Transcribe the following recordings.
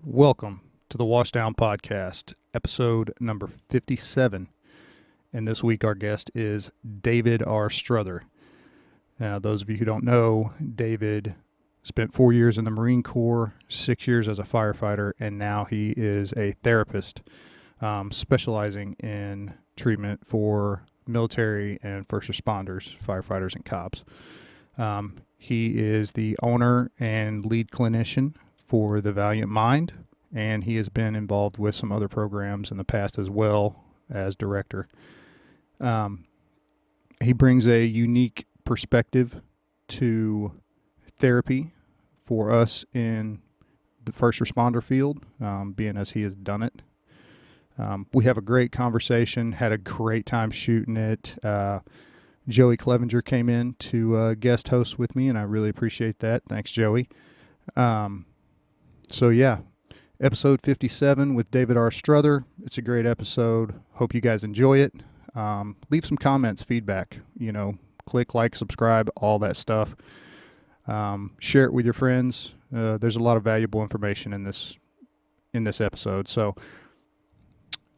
Welcome to the Washdown podcast, episode number 57. And this week our guest is David R. Strother. Now, those of you who don't know, David spent 4 years in the Marine Corps, 6 years as a firefighter, and now he is a therapist specializing in treatment for military and first responders, firefighters, and cops. He is the owner and lead clinician for the Valiant Mind, and he has been involved with some other programs in the past as well as director. He brings a unique perspective to therapy for us in the first responder field, being as he has done it. We have a great conversation, had a great time shooting it. Joey Clevenger came in to guest host with me, and I really appreciate that. Thanks, Joey. So yeah, episode 57 with David R. Strother. It's a great episode. Hope you guys enjoy it. Leave some comments, feedback, click like, subscribe, all that stuff. Share it with your friends. There's a lot of valuable information in this episode. So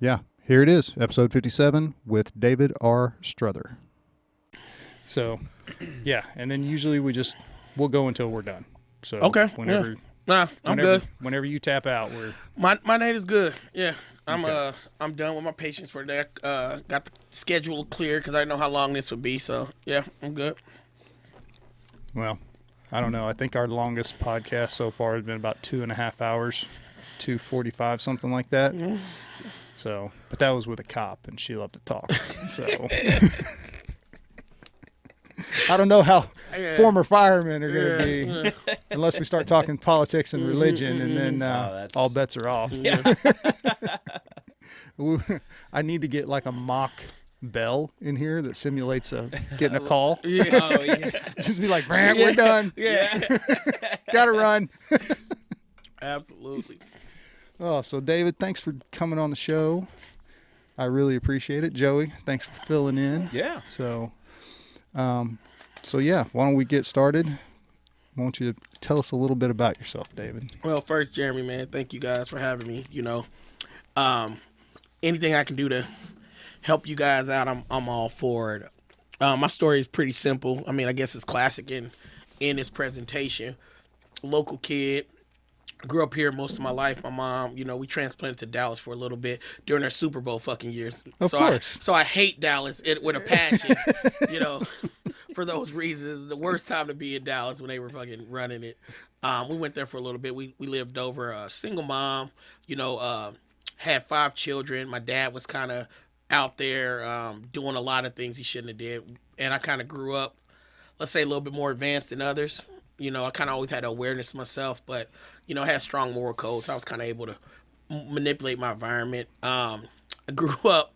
yeah, here it is, episode 57 with David R. Strother. So yeah, and then usually we'll go until we're done. So okay, whenever. Yeah. Nah, I'm good. Whenever you tap out, my night is good. Yeah, Okay. I'm done with my patients for that. Got the schedule clear because I didn't know how long this would be. So yeah, I'm good. Well, I don't know. I think our longest podcast so far has been about 2.5 hours, 2:45, something like that. Mm-hmm. So, but that was with a cop, and she loved to talk. So. I don't know how former firemen are going to be unless we start talking politics and religion, and then all bets are off. Yeah. I need to get like a mock bell in here that simulates getting a call. Yeah. Oh, yeah. Just be like, Brant, we're done. Yeah. Gotta run. Absolutely. Oh, so David, thanks for coming on the show. I really appreciate it. Joey, thanks for filling in. Yeah. So yeah, why don't we get started? Why don't you tell us a little bit about yourself, David? Well, first, Jeremy, man, thank you guys for having me. Anything I can do to help you guys out, I'm all for it. My story is pretty simple. I mean, I guess it's classic in this presentation. Local kid. Grew up here most of my life. My mom, we transplanted to Dallas for a little bit during their Super Bowl fucking years. Of course. So I hate Dallas with a passion, for those reasons. The worst time to be in Dallas when they were fucking running it. We went there for a little bit. We lived over. A single mom, had 5 children. My dad was kind of out there doing a lot of things he shouldn't have did. And I kind of grew up, let's say, a little bit more advanced than others. I kind of always had awareness myself, but had strong moral codes. So I was kind of able to manipulate my environment. I grew up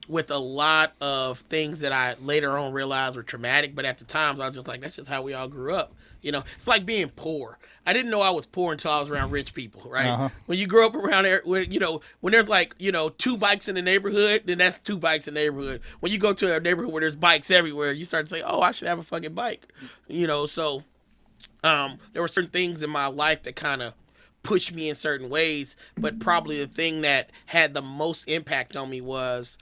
with a lot of things that I later on realized were traumatic, but at the times I was just like, that's just how we all grew up. It's like being poor. I didn't know I was poor until I was around rich people, right? Uh-huh. When you grow up around there, when there's like, 2 bikes in the neighborhood, then that's 2 bikes in the neighborhood. When you go to a neighborhood where there's bikes everywhere, you start to say, oh, I should have a fucking bike. So there were certain things in my life that kind of pushed me in certain ways, but probably the thing that had the most impact on me was,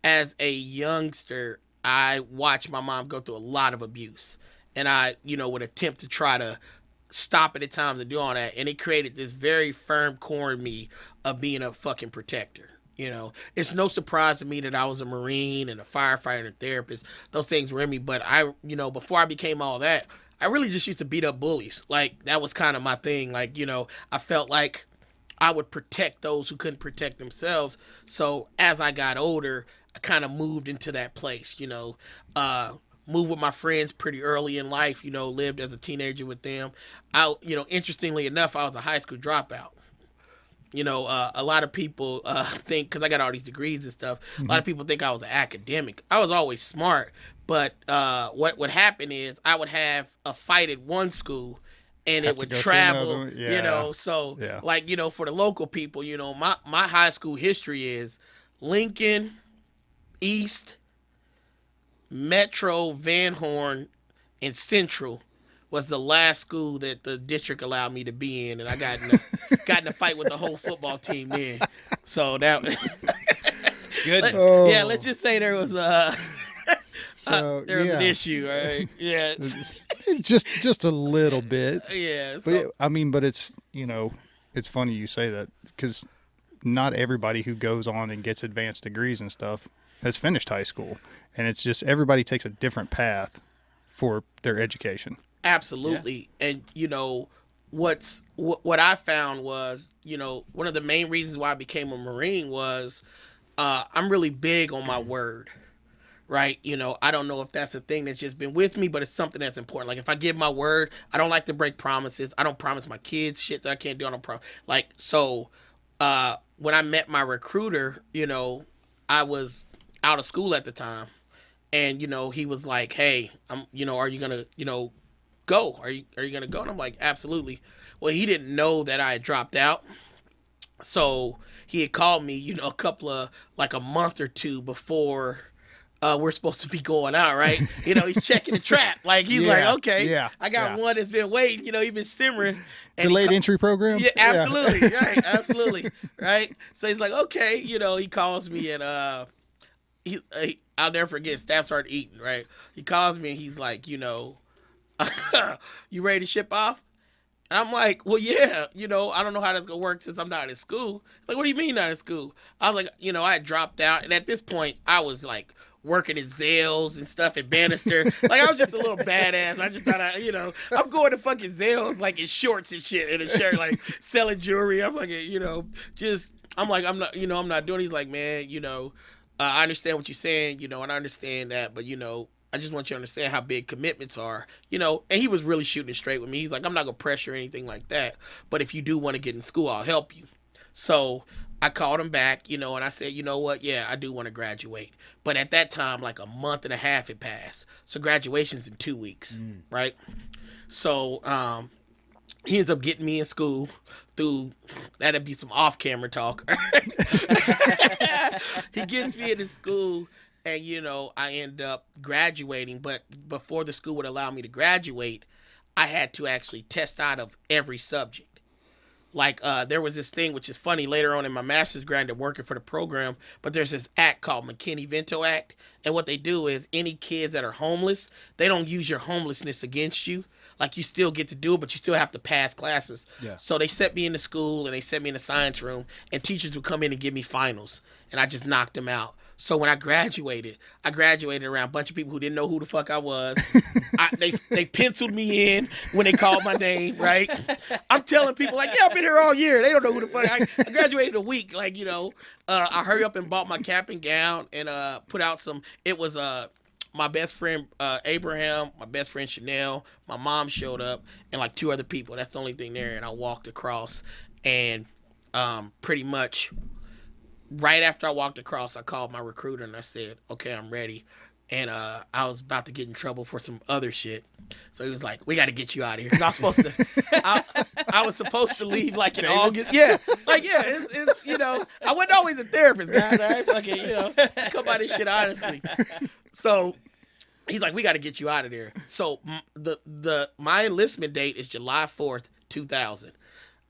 as a youngster, I watched my mom go through a lot of abuse, and I, would attempt to try to stop it at times and do all that, and it created this very firm core in me of being a fucking protector. It's no surprise to me that I was a Marine and a firefighter and a therapist. Those things were in me, but I, before I became all that, I really just used to beat up bullies. Like, that was kind of my thing. Like, I felt like I would protect those who couldn't protect themselves. So as I got older, I kind of moved into that place, moved with my friends pretty early in life, lived as a teenager with them. Interestingly enough, I was a high school dropout. A lot of people think, because I got all these degrees and stuff, a lot of people think I was an academic. I was always smart, but what would happen is I would have a fight at one school, and it would travel, for the local people, my high school history is Lincoln, East, Metro, Van Horn, and Central was the last school that the district allowed me to be in, and I got in a fight with the whole football team then. So that Goodness. yeah, let's just say there was So there was an issue, right? Yeah, just a little bit. yeah. But So, I mean, but it's it's funny you say that because not everybody who goes on and gets advanced degrees and stuff has finished high school, and it's just everybody takes a different path for their education. absolutely, and what I found was, one of the main reasons why I became a Marine was I'm really big on my word. Right? I don't know if that's a thing that's just been with me, but it's something that's important. Like, if I give my word, I don't like to break promises. I don't promise my kids shit that I can't do. I don't when I met my recruiter, I was out of school at the time. And, he was like, hey, are you going to, go? Are you going to go? And I'm like, absolutely. Well, he didn't know that I had dropped out. So he had called me, a month or two before we're supposed to be going out, right? He's checking the trap. Like, he's like, okay, I got one that's been waiting. He's been simmering. And Delayed entry program? Yeah, absolutely. Yeah. Right, absolutely. Right? So he's like, okay, he calls me and I'll never forget, staff started eating, right? He calls me and he's like, you ready to ship off? And I'm like, well, yeah, I don't know how that's going to work since I'm not in school. Like, what do you mean not in school? I was like, I had dropped out. And at this point, I was like working at Zales and stuff at Bannister. Like, I was just a little badass. I just thought, I'm going to fucking Zales like in shorts and shit and a shirt, like selling jewelry. I'm like, I'm not doing it. He's like, man, I understand what you're saying, and I understand that, but, I just want you to understand how big commitments are, and he was really shooting it straight with me. He's like, I'm not going to pressure or anything like that, but if you do want to get in school, I'll help you. So I called him back, and I said, you know what? Yeah, I do want to graduate. But at that time, like a month and a half had passed. So graduation's in 2 weeks, right? So he ends up getting me in school through, that'd be some off-camera talk. He gets me into school. And, I end up graduating, but before the school would allow me to graduate, I had to actually test out of every subject. Like, there was this thing, which is funny, later on in my master's grad, I'm working for the program, but there's this act called McKinney-Vento Act. And what they do is any kids that are homeless, they don't use your homelessness against you. Like, you still get to do it, but you still have to pass classes. Yeah. So they set me into school, and they set me in the science room, and teachers would come in and give me finals. And I just knocked them out. So when I graduated around a bunch of people who didn't know who the fuck I was. They penciled me in when they called my name, right? I'm telling people, like, yeah, I've been here all year. They don't know who the fuck I graduated a week. Like, I hurry up and bought my cap and gown and put out some. It was my best friend Abraham, my best friend Chanel, my mom showed up, and like 2 other people. That's the only thing there. And I walked across, and pretty much right after I walked across, I called my recruiter and I said, okay, I'm ready. And I was about to get in trouble for some other shit. So he was like, we got to get you out of here. 'Cause I was supposed to, I was supposed to leave like in August. Yeah. Like, yeah, it's I wasn't always a therapist, guys. I fucking, come by this shit honestly. So he's like, we got to get you out of there. So my enlistment date is July 4th, 2000.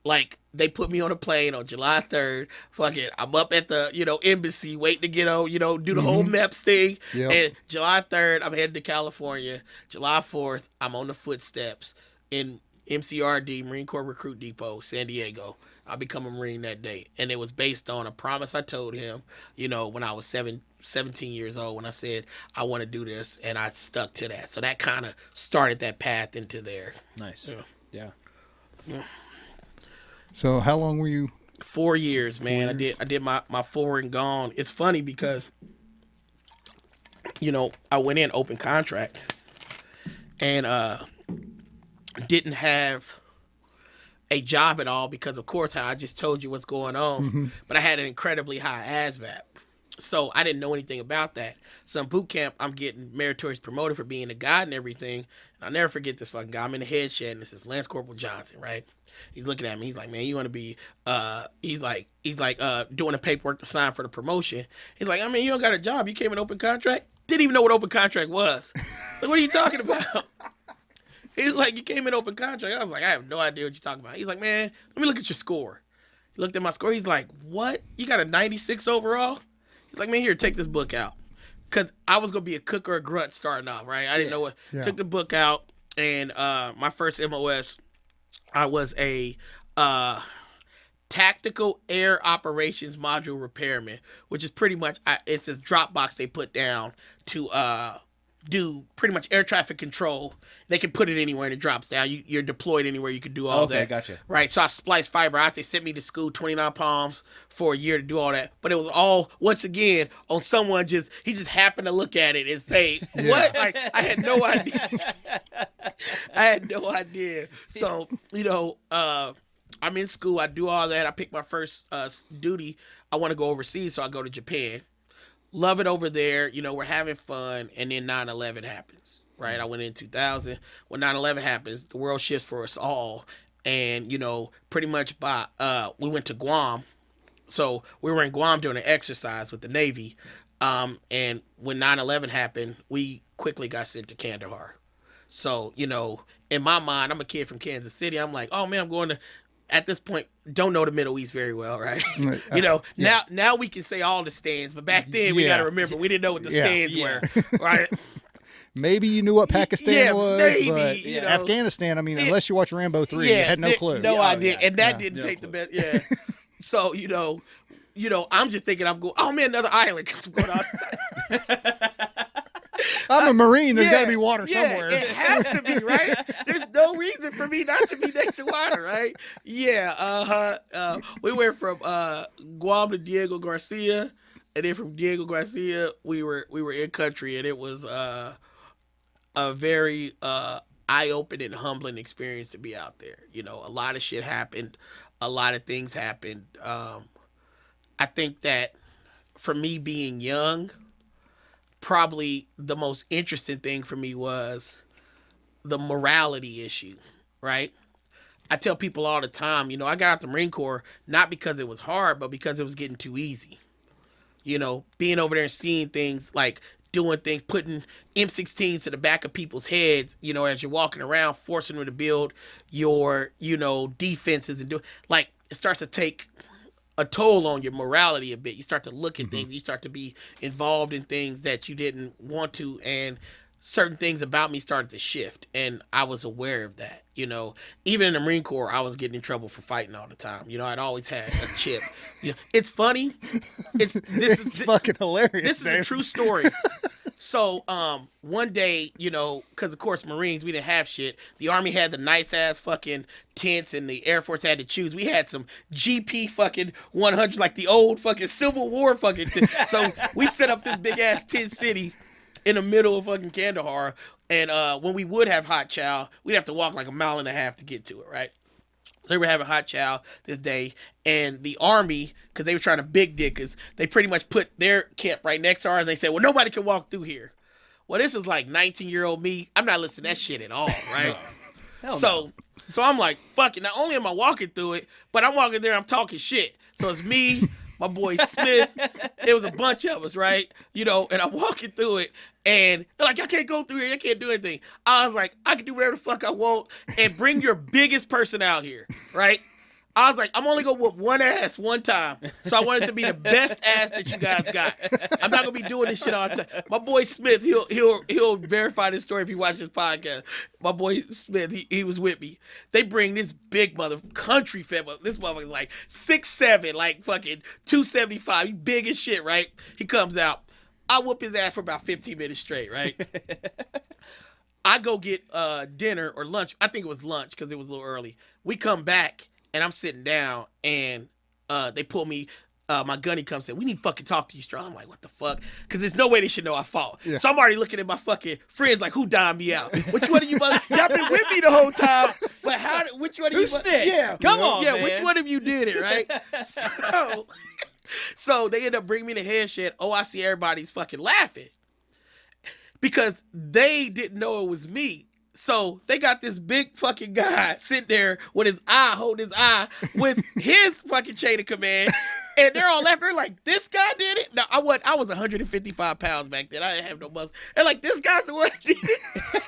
Like, they put me on a plane on July 3rd. Fuck it. I'm up at the, embassy waiting to get on, do the whole MEPS thing. Yep. And July 3rd, I'm headed to California. July 4th, I'm on the footsteps in MCRD, Marine Corps Recruit Depot, San Diego. I become a Marine that day. And it was based on a promise I told him, when I was 17 years old, when I said, I want to do this. And I stuck to that. So that kind of started that path into there. Nice. Yeah. So how long were you? 4 years, man. I did my forward and gone. It's funny because, I went in open contract and didn't have a job at all because, of course, how I just told you what's going on. Mm-hmm. But I had an incredibly high ASVAB. So I didn't know anything about that. So in boot camp, I'm getting meritorious promoted for being a guide and everything. And I'll never forget this fucking guy. I'm in the head shed, and this is Lance Corporal Johnson, right? He's looking at me. He's like, man, you want to be, he's like doing the paperwork to sign for the promotion. He's like, I mean, you don't got a job. You came in open contract? Didn't even know what open contract was. Like, what are you talking about? He's like, you came in open contract. I was like, I have no idea what you're talking about. He's like, man, let me look at your score. He looked at my score. He's like, what? You got a 96 overall? He's like, man, here, take this book out. Because I was going to be a cook or a grunt starting off, right? I didn't know what. Yeah. Took the book out, and my first MOS, I was a tactical air operations module repairman, which is pretty much, it's this drop box they put down to do pretty much air traffic control. They can put it anywhere and it drops down. You're deployed anywhere, you can do all that. Okay, gotcha. Right, so I spliced fiber out. They sent me to school, 29 palms for a year to do all that. But it was all, once again, on someone he just happened to look at it and say, what? Like, I had no idea. I had no idea. So, I'm in school. I do all that. I pick my first duty. I want to go overseas, so I go to Japan. Love it over there. We're having fun. And then 9/11 happens, right? I went in 2000. When 9/11 happens, the world shifts for us all. And, pretty much we went to Guam. So we were in Guam doing an exercise with the Navy. And when 9/11 happened, we quickly got sent to Kandahar. So, in my mind, I'm a kid from Kansas City. I'm like, oh, man, I'm going to, at this point, don't know the Middle East very well, right? Now we can say all the stands, but back then we got to remember we didn't know what the stands were, right? Maybe you knew what Pakistan was, maybe, but Afghanistan, unless you watch Rambo 3, you had no clue. No idea, and that didn't take the best, So, I'm just thinking I'm going, oh, man, another island, because I'm going outside. I'm a Marine. There's got to be water somewhere. It has to be, right? There's no reason for me not to be next to water, right? Yeah. We went from Guam to Diego Garcia, and then from Diego Garcia, we were in country, and it was a very eye-opening and humbling experience to be out there. A lot of shit happened. A lot of things happened. I think that for me being young, probably the most interesting thing for me was the morality issue, right? I tell people all the time, I got out the Marine Corps not because it was hard, but because it was getting too easy. Being over there and seeing things like doing things, putting M16s to the back of people's heads, as you're walking around, forcing them to build your, defenses and do like it starts to take a toll on your morality a bit. You start to look at things. You start to be involved in things that you didn't want to, and certain things about me started to shift, and I was aware of that. Even in the Marine Corps, I was getting in trouble for fighting all the time. I'd always had a chip. It's funny. It's fucking hilarious. This is a true story. So, one day, because of course Marines, we didn't have shit. The Army had the nice ass fucking tents, and the Air Force had to choose. We had some GP fucking 100, like the old fucking Civil War fucking tent. So we set up this big ass tent city in the middle of fucking Kandahar, and when we would have hot chow, we'd have to walk like 1.5 miles to get to it, right? They were having hot chow this day, and the Army, because they were trying to big dick us, they pretty much put their camp right next to ours, and they said, well, nobody can walk through here. Well, this is like 19-year-old me. I'm not listening to that shit at all, right? So I'm like, fuck it. Not only am I walking through it, but I'm walking there, I'm talking shit. So it's me, my boy Smith. It was a bunch of us, right? And I'm walking through it, and they're like, I can't go through here. I can't do anything. I was like, I can do whatever the fuck I want, and bring your biggest person out here, right? I was like, I'm only gonna whoop one ass one time. So I wanted it to be the best ass that you guys got. I'm not gonna be doing this shit all the time. My boy Smith, he'll verify this story if he watches this podcast. My boy Smith, he was with me. They bring this big country fed. This motherfucker's like 6'7", like fucking 275. He big as shit, right? He comes out. I whoop his ass for about 15 minutes straight, right? I go get dinner or lunch. I think it was lunch because it was a little early. We come back. And I'm sitting down, and they pull me. My gunny comes in. We need to fucking talk to you, Strother. I'm like, what the fuck? Because there's no way they should know I fought. Yeah. So I'm already looking at my fucking friends like, who dimed me out? Which one of you y'all been with me the whole time? But which one of you? Who snitched? Yeah, come on, yeah. Man. Which one of you did it, right? So they end up bringing me to head shed. Oh, I see everybody's fucking laughing because they didn't know it was me. So they got this big fucking guy sitting there with his eye, holding his eye with his fucking chain of command. And they're all laughing. They're like, this guy did it? No, I was 155 pounds back then. I didn't have no muscle. And like, this guy's the one who did it.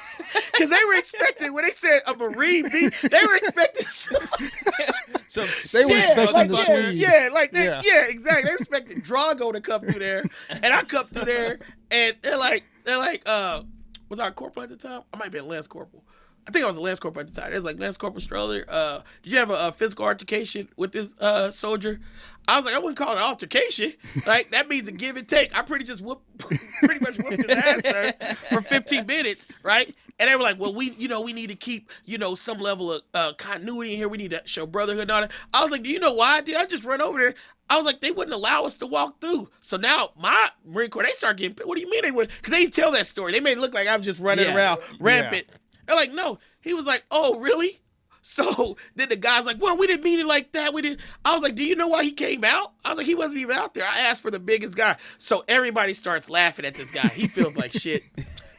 because they were expecting when they said a Marine beat, they were expecting They were expecting the Swede. Yeah, exactly. They were expecting Drago to come through there, and I come through there, and they're like, was I a corporal at the time? I might be a lance corporal. I think I was a lance corporal at the time. It was like, Lance Corporal Strother, did you have a physical altercation with this soldier? I was like, I wouldn't call it an altercation. Like, that means a give and take. I pretty much whooped his ass, sir, for 15 minutes, right? And they were like, well, we need to keep, some level of continuity in here. We need to show brotherhood and all that. I was like, do you know why? Did I just run over there? I was like, they wouldn't allow us to walk through. So now my Marine Corps, they start getting, what do you mean they wouldn't? Because they didn't tell that story. They made it look like I was just running around rampant. Yeah. They're like, no. He was like, oh, really? So then the guy's like, well, we didn't mean it like that. I was like, do you know why he came out? I was like, he wasn't even out there. I asked for the biggest guy. So everybody starts laughing at this guy. He feels like shit.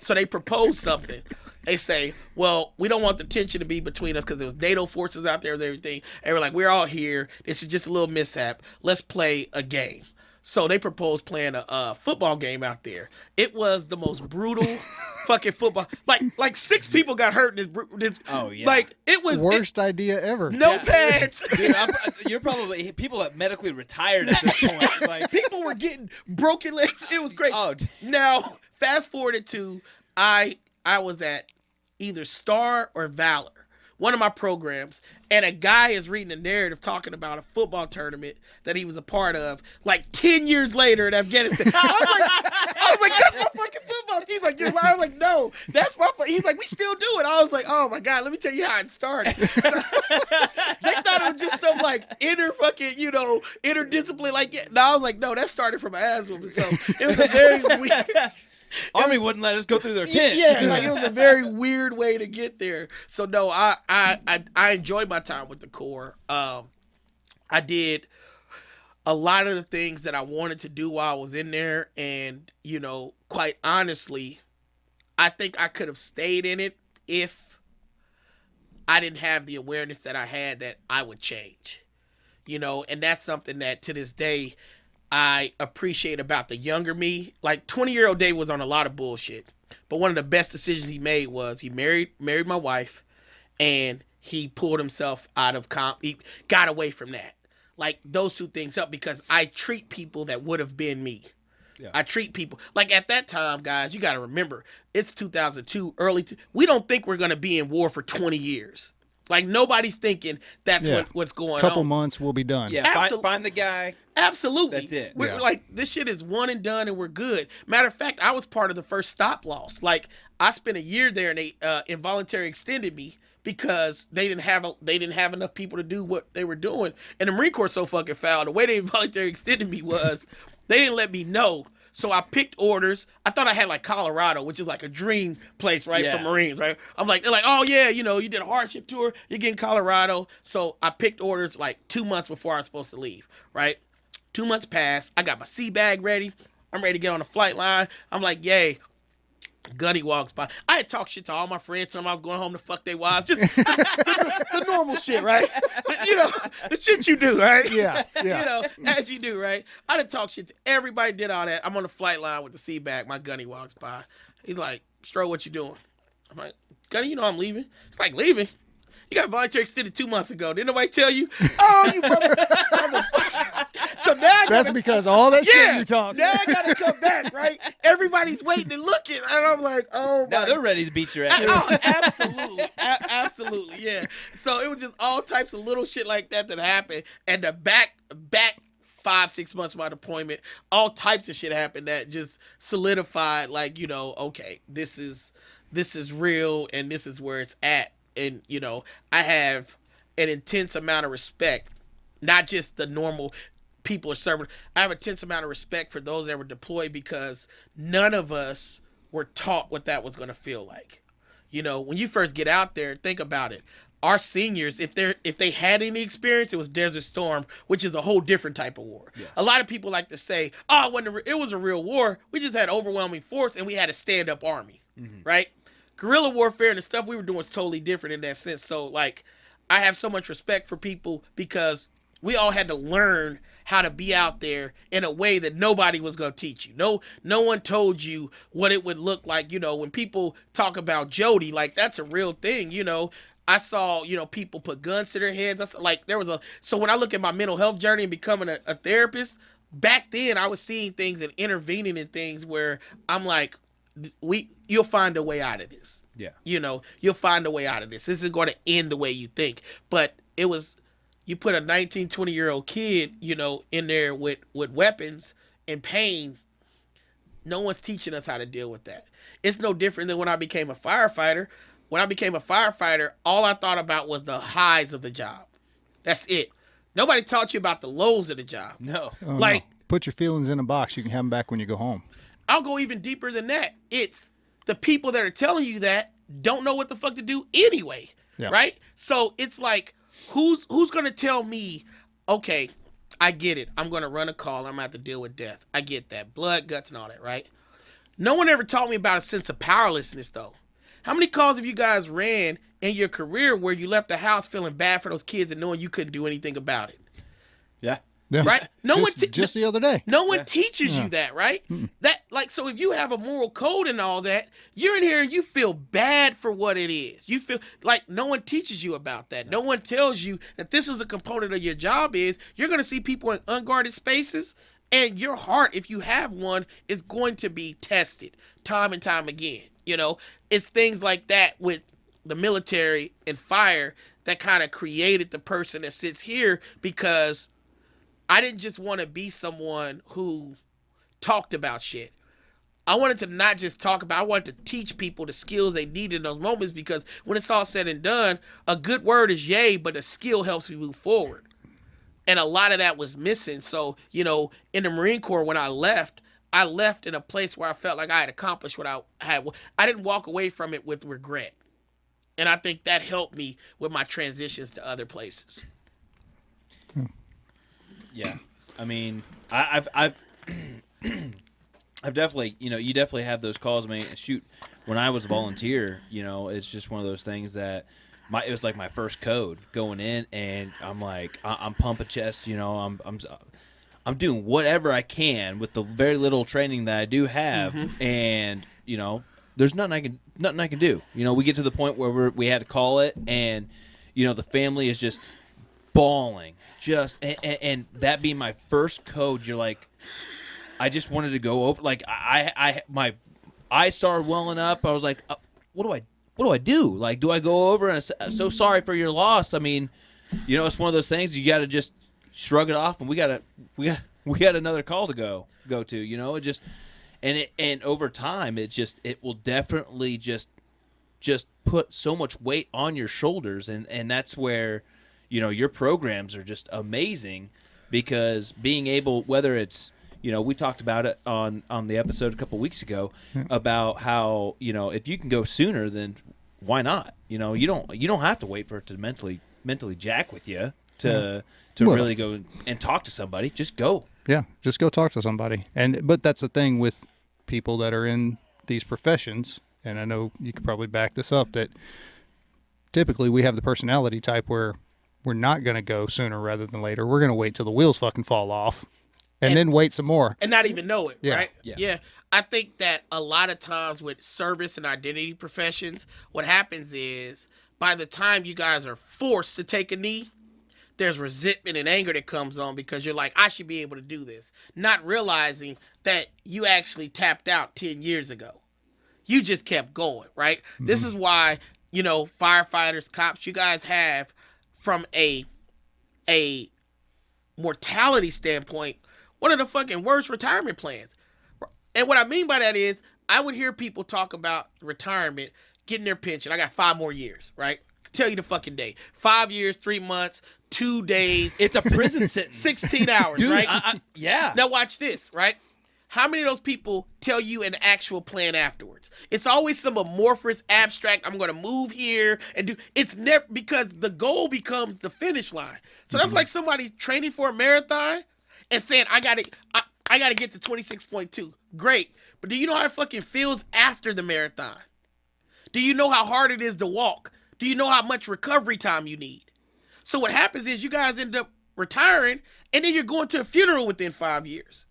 So they propose something. They say, well, we don't want the tension to be between us because there was NATO forces out there and everything. And we're like, we're all here. This is just a little mishap. Let's play a game. So they proposed playing a football game out there. It was the most brutal fucking football. Like 6 people got hurt in this. Oh yeah. Like it was worst idea ever. No pads. Dude, you're probably people that medically retired at this point. Like people were getting broken legs. It was great. Oh. Now fast forwarded to I was at either Star or Valor, one of my programs, and a guy is reading a narrative talking about a football tournament that he was a part of like 10 years later in Afghanistan. I was like, that's my fucking football. He's like, you're lying. I was like, no, that's my He's like, we still do it. I was like, oh my God, let me tell you how it started. They thought it was just some like interdiscipline. Like, yeah. No, I was like, no, that started from an ass woman. So it was a very weird. Army wouldn't let us go through their tent. Yeah, like it was a very weird way to get there. So no, I enjoyed my time with the Corps. I did a lot of the things that I wanted to do while I was in there, and quite honestly, I think I could have stayed in it if I didn't have the awareness that I had that I would change. And that's something that to this day I appreciate about the younger me. Like 20-year-old Dave was on a lot of bullshit, but one of the best decisions he made was he married my wife, and he pulled himself out of he got away from that. Like those two things help because I treat people that would have been me. Yeah. I treat people like at that time, guys. You got to remember, it's 2002, we don't think we're gonna be in war for 20 years. Like nobody's thinking that's what's going on. Couple months we'll be done. Yeah, find the guy. Absolutely. That's it. We're like, this shit is one and done and we're good. Matter of fact, I was part of the first stop loss. Like I spent a year there and they involuntary extended me because they didn't have enough people to do what they were doing. And the Marine Corps so fucking foul. The way they involuntary extended me was they didn't let me know. So I picked orders. I thought I had like Colorado, which is like a dream place, right, for Marines, right? I'm like, they're like, oh yeah, you did a hardship tour, you're getting Colorado. So I picked orders like 2 months before I was supposed to leave, right? 2 months passed. I got my sea bag ready. I'm ready to get on the flight line. I'm like, yay. Gunny walks by. I had talked shit to all my friends. Some I was going home to fuck their wives. Just the normal shit, right? The shit you do, right? Yeah. As you do, right? I done talk shit to everybody. Did all that. I'm on the flight line with the sea bag. My Gunny walks by. He's like, Stro, what you doing? I'm like, Gunny, I'm leaving. It's like, leaving? You got voluntary extended 2 months ago. Didn't nobody tell you? Oh, you motherfucker. So now that's because all that shit you talk. Now I gotta come back, right? Everybody's waiting and looking, and I'm like, oh my. Now they're ready to beat your ass. Oh, absolutely, absolutely, yeah. So it was just all types of little shit like that happened, and the back 5-6 months of my deployment, all types of shit happened that just solidified, like okay, this is real, and this is where it's at, and I have an intense amount of respect, not just the normal people are serving. I have an intense amount of respect for those that were deployed because none of us were taught what that was going to feel like. When you first get out there, think about it. Our seniors, if they had any experience, it was Desert Storm, which is a whole different type of war. Yeah. A lot of people like to say, "Oh, it was a real war. We just had overwhelming force and we had a stand-up army." Mm-hmm. Right? Guerrilla warfare and the stuff we were doing was totally different in that sense. So, like, I have so much respect for people because we all had to learn how to be out there in a way that nobody was going to teach you. No one told you what it would look like. You know, when people talk about Jody, like that's a real thing. You know, I saw, you know, people put guns to their heads. I saw, like, so when I look at my mental health journey and becoming a therapist, back then I was seeing things and intervening in things where I'm like, you'll find a way out of this. Yeah. You know, you'll find a way out of this. This isn't going to end the way you think. But it was, you put a 19, 20-year-old kid, you know, in there with weapons and pain. No one's teaching us how to deal with that. It's no different than when I became a firefighter. When I became a firefighter, all I thought about was the highs of the job. That's it. Nobody taught you about the lows of the job. No. Oh, like, no. Put your feelings in a box. You can have them back when you go home. I'll go even deeper than that. It's the people that are telling you that don't know what the fuck to do anyway. Yeah. Right? So it's like, who's going to tell me, okay, I get it. I'm going to run a call. I'm going to have to deal with death. I get that. Blood, guts, and all that, right? No one ever taught me about a sense of powerlessness, though. How many calls have you guys ran in your career where you left the house feeling bad for those kids and knowing you couldn't do anything about it? Yeah. Yeah. Right? Just the other day. No one teaches you that, right? That, like, so if you have a moral code and all that, you're in here and you feel bad for what it is. You feel like no one teaches you about that. No one tells you that this is a component of your job. Is you're going to see people in unguarded spaces, and your heart, if you have one, is going to be tested time and time again. You know, it's things like that with the military and fire that kind of created the person that sits here, because I didn't just want to be someone who talked about shit. I wanted to not just talk about, I wanted to teach people the skills they need in those moments, because when it's all said and done, a good word is yay, but the skill helps me move forward. And a lot of that was missing. So, you know, in the Marine Corps, when I left in a place where I felt like I had accomplished what I had. I didn't walk away from it with regret. And I think that helped me with my transitions to other places. Yeah. I mean, I've definitely, you know, you definitely have those calls. I mean, shoot, when I was a volunteer, you know, it's just one of those things that it was like my first code going in, and I'm like, I'm pumping chest, you know, I'm doing whatever I can with the very little training that I do have, and you know, there's nothing I can do. You know, we get to the point where we had to call it, and you know, the family is just bawling, and that being my first code, you're like, I just wanted to go over, like my eyes started welling up. I was like, what do I do? Like, do I go over and I'm so sorry for your loss? I mean, you know, it's one of those things you got to just shrug it off, and we got another call to go to, you know. It just and over time it will definitely just put so much weight on your shoulders, and that's where, you know, your programs are just amazing, because being able, whether it's, you know, we talked about it on the episode a couple weeks ago about how, you know, if you can go sooner, then why not? You know, you don't have to wait for it to mentally jack with you to really go and talk to somebody. Just go. Yeah, just go talk to somebody. But that's the thing with people that are in these professions, and I know you could probably back this up, that typically we have the personality type where we're not going to go sooner rather than later. We're going to wait till the wheels fucking fall off and then wait some more. And not even know it, Yeah. right? Yeah. I think that a lot of times with service and identity professions, what happens is by the time you guys are forced to take a knee, there's resentment and anger that comes on, because you're like, I should be able to do this. Not realizing that you actually tapped out 10 years ago. You just kept going, right? Mm-hmm. This is why, you know, firefighters, cops, you guys have, from a mortality standpoint, one of the fucking worst retirement plans. And what I mean by that is, I would hear people talk about retirement, getting their pension. I got 5 more years, right? Tell you the fucking day. 5 years, 3 months, 2 days. It's a prison sentence. 16 hours, Dude, right? Yeah. Now watch this, right? How many of those people tell you an actual plan afterwards? It's always some amorphous, abstract, I'm going to move here and do. It's never, because the goal becomes the finish line. So that's like somebody training for a marathon and saying, I got to get to 26.2. Great. But do you know how it fucking feels after the marathon? Do you know how hard it is to walk? Do you know how much recovery time you need? So what happens is you guys end up retiring, and then you're going to a funeral within 5 years.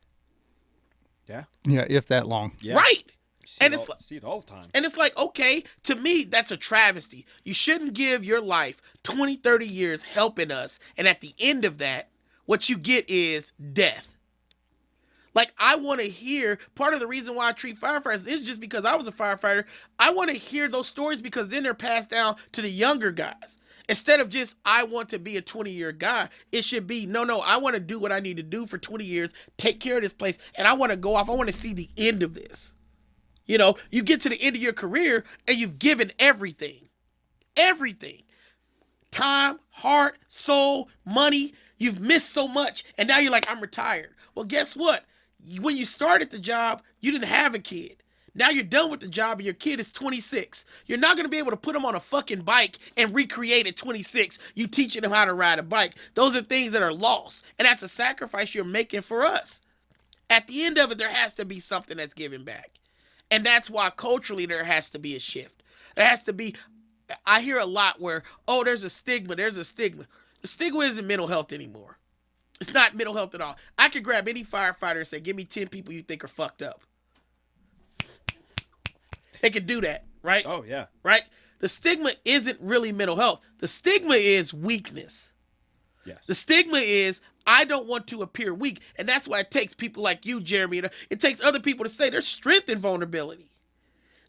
Yeah. Yeah, if that long. Yeah. Right. And See it all the time. And it's like, okay, to me, that's a travesty. You shouldn't give your life 20, 30 years helping us, and at the end of that, what you get is death. Like, I want to hear, part of the reason why I treat firefighters is just because I was a firefighter. I want to hear those stories because then they're passed down to the younger guys. Instead of just, I want to be a 20-year guy, it should be, no, I want to do what I need to do for 20 years, take care of this place, and I want to go off. I want to see the end of this. You know, you get to the end of your career and you've given everything. Everything. Time, heart, soul, money. You've missed so much. And now you're like, I'm retired. Well, guess what? When you started the job, you didn't have a kid. Now you're done with the job and your kid is 26. You're not going to be able to put them on a fucking bike and recreate at 26. You teaching them how to ride a bike. Those are things that are lost. And that's a sacrifice you're making for us. At the end of it, there has to be something that's given back. And that's why culturally there has to be a shift. There has to be, I hear a lot where, oh, there's a stigma. The stigma isn't mental health anymore. It's not mental health at all. I could grab any firefighter and say, give me 10 people you think are fucked up. They could do that, right? Oh, yeah. Right? The stigma isn't really mental health. The stigma is weakness. Yes. The stigma is, I don't want to appear weak. And that's why it takes people like you, Jeremy. It takes other people to say there's strength in vulnerability.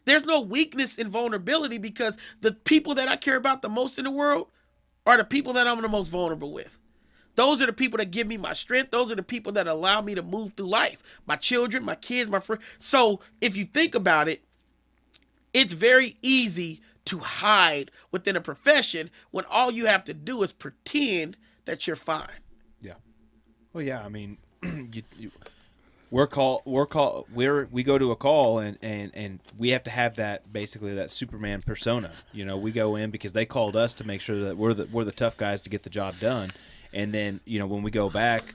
There's no weakness in vulnerability because the people that I care about the most in the world are the people that I'm the most vulnerable with. Those are the people that give me my strength. Those are the people that allow me to move through life. My children, my kids, my friends. So if you think about it, it's very easy to hide within a profession when all you have to do is pretend that you're fine. Yeah. Well, yeah. I mean, we go to a call and we have to have that, basically that Superman persona. You know, we go in because they called us to make sure that we're the tough guys to get the job done. And then, you know, when we go back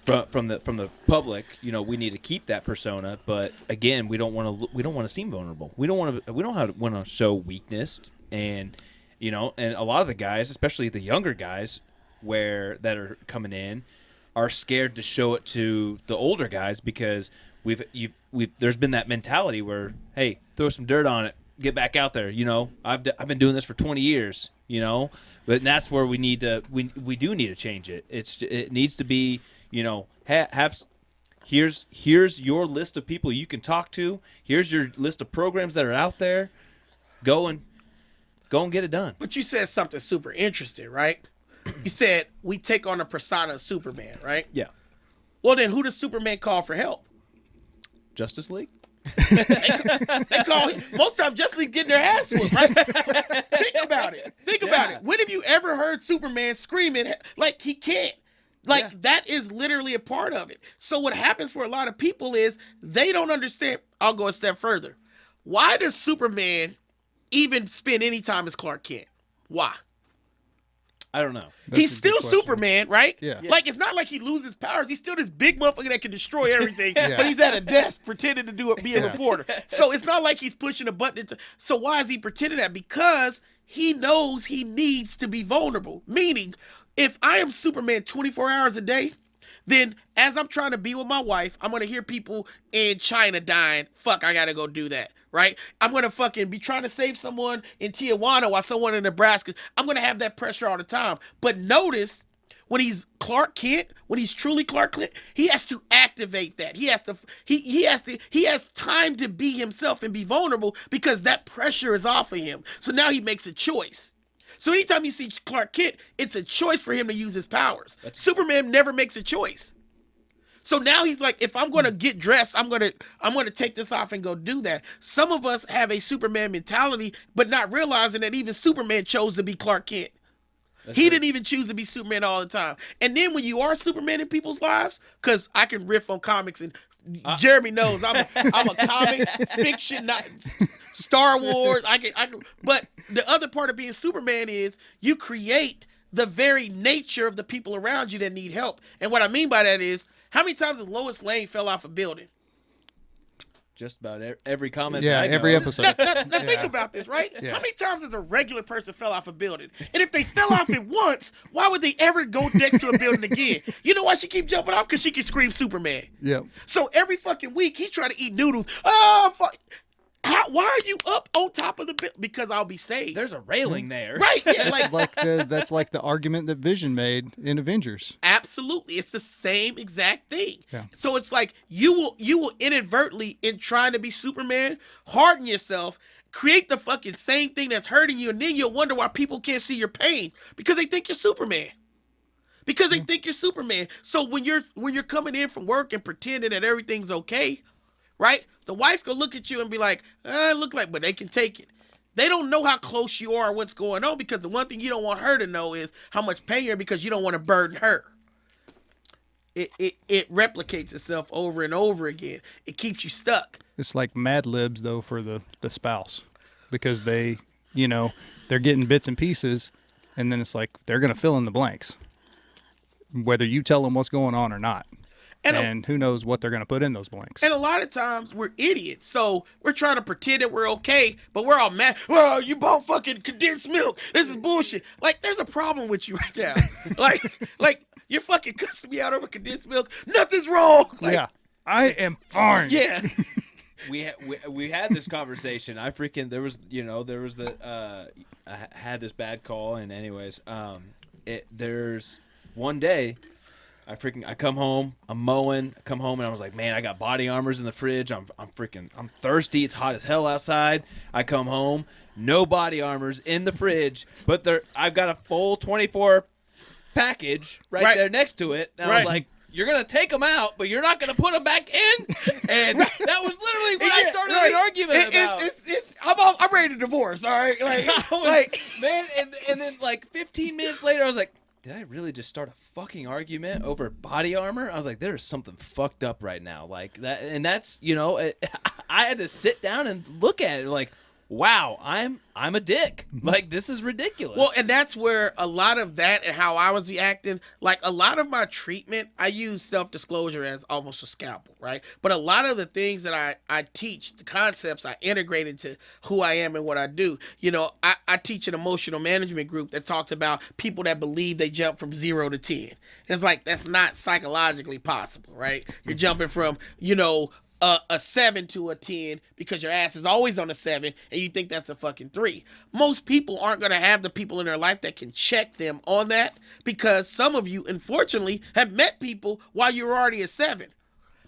from the public, you know, we need to keep that persona. But again, we don't want to seem vulnerable. We don't want to show weakness. And you know, and a lot of the guys, especially the younger guys, that are coming in, are scared to show it to the older guys because there's been that mentality where, hey, throw some dirt on it, get back out there. You know, I've been doing this for 20 years. You know, but that's where we do need to change it. It needs to be, you know, here's your list of people you can talk to. Here's your list of programs that are out there. Go and get it done. But you said something super interesting, right? You said we take on the persona of Superman, right? Yeah. Well, then who does Superman call for help? Justice League? They call him, most time Justice League getting their ass whooped, right? Think about it. When have you ever heard Superman screaming like he can't? Like that is literally a part of it. So what happens for a lot of people is they don't understand. I'll go a step further. Why does Superman even spend any time as Clark Kent? Why? I don't know. He's still Superman, right? Yeah. Like, it's not like he loses powers. He's still this big motherfucker that can destroy everything, but he's at a desk pretending to be a reporter. So it's not like he's pushing a button. So why is he pretending that? Because he knows he needs to be vulnerable. Meaning, if I am Superman 24 hours a day, then as I'm trying to be with my wife, I'm going to hear people in China dying. Fuck, I got to go do that. Right? I'm going to fucking be trying to save someone in Tijuana while someone in Nebraska. I'm going to have that pressure all the time. But notice when he's Clark Kent, when he's truly Clark Kent, he has to activate that. He has time to be himself and be vulnerable because that pressure is off of him. So now he makes a choice. So anytime you see Clark Kent, it's a choice for him to use his powers. Superman never makes a choice. So now he's like, if I'm going to get dressed, I'm going to take this off and go do that. Some of us have a Superman mentality, but not realizing that even Superman chose to be Clark Kent. He didn't even choose to be Superman all the time. And then when you are Superman in people's lives, because I can riff on comics, and Jeremy knows I'm a comic fiction, not Star Wars. I can. But the other part of being Superman is you create the very nature of the people around you that need help. And what I mean by that is, how many times has Lois Lane fell off a building? just about every comment. Yeah, that I every go. episode. Now think about this, right? Yeah. How many times has a regular person fell off a building? And if they fell off it once, why would they ever go next to a building again? You know why she keep jumping off? Because she can scream Superman. Yep. So every fucking week, he try to eat noodles. Oh, fuck. Why are you up on top of the building? Because I'll be saved. There's a railing there. Right, yeah, like That's like the argument that Vision made in Avengers. absolutely, it's the same exact thing. Yeah. So it's like you will inadvertently, in trying to be Superman, harden yourself, create the fucking same thing that's hurting you, and then you'll wonder why people can't see your pain because they think you're Superman. Because they think you're Superman. So when you're coming in from work and pretending that everything's okay, right? The wife's gonna look at you and be like, it look like, but they can take it. They don't know how close you are, what's going on, because the one thing you don't want her to know is how much pain you're in, because you don't want to burden her. It replicates itself over and over again. It keeps you stuck. It's like Mad Libs, though, for the spouse. Because they're getting bits and pieces, and then it's like they're going to fill in the blanks. Whether you tell them what's going on or not. And who knows what they're going to put in those blanks. And a lot of times we're idiots. So we're trying to pretend that we're okay, but we're all mad. Well, you bought fucking condensed milk. This is bullshit. Like, there's a problem with you right now. like you're fucking cussing me out over condensed milk. Nothing's wrong. Like, yeah. I am fine. Yeah. We had this conversation. I had this bad call, and anyways, there's one day I come home, I'm mowing, I come home and I was like, man, I got body armors in the fridge. I'm thirsty. It's hot as hell outside. I come home, no body armors in the fridge, but I've got a full 24 package right there next to it. And I was like, you're going to take them out, but you're not going to put them back in? And that was literally what I started an argument about. I'm ready to divorce, all right? Man, and then like 15 minutes later, I was like, did I really just start a fucking argument over body armor? I was like, there's something fucked up right now. Like that, and that's, I had to sit down and look at it like, wow, I'm a dick. Like, this is ridiculous. Well, and that's where a lot of that and how I was reacting, like a lot of my treatment, I use self-disclosure as almost a scalpel, right? But a lot of the things that I teach, the concepts I integrate into who I am and what I do. I teach an emotional management group that talks about people that believe they jump from 0 to 10. It's like, that's not psychologically possible, right? You're jumping from, a 7 to a 10 because your ass is always on a 7 and you think that's a fucking 3. Most people aren't going to have the people in their life that can check them on that, because some of you, unfortunately, have met people while you're already a 7.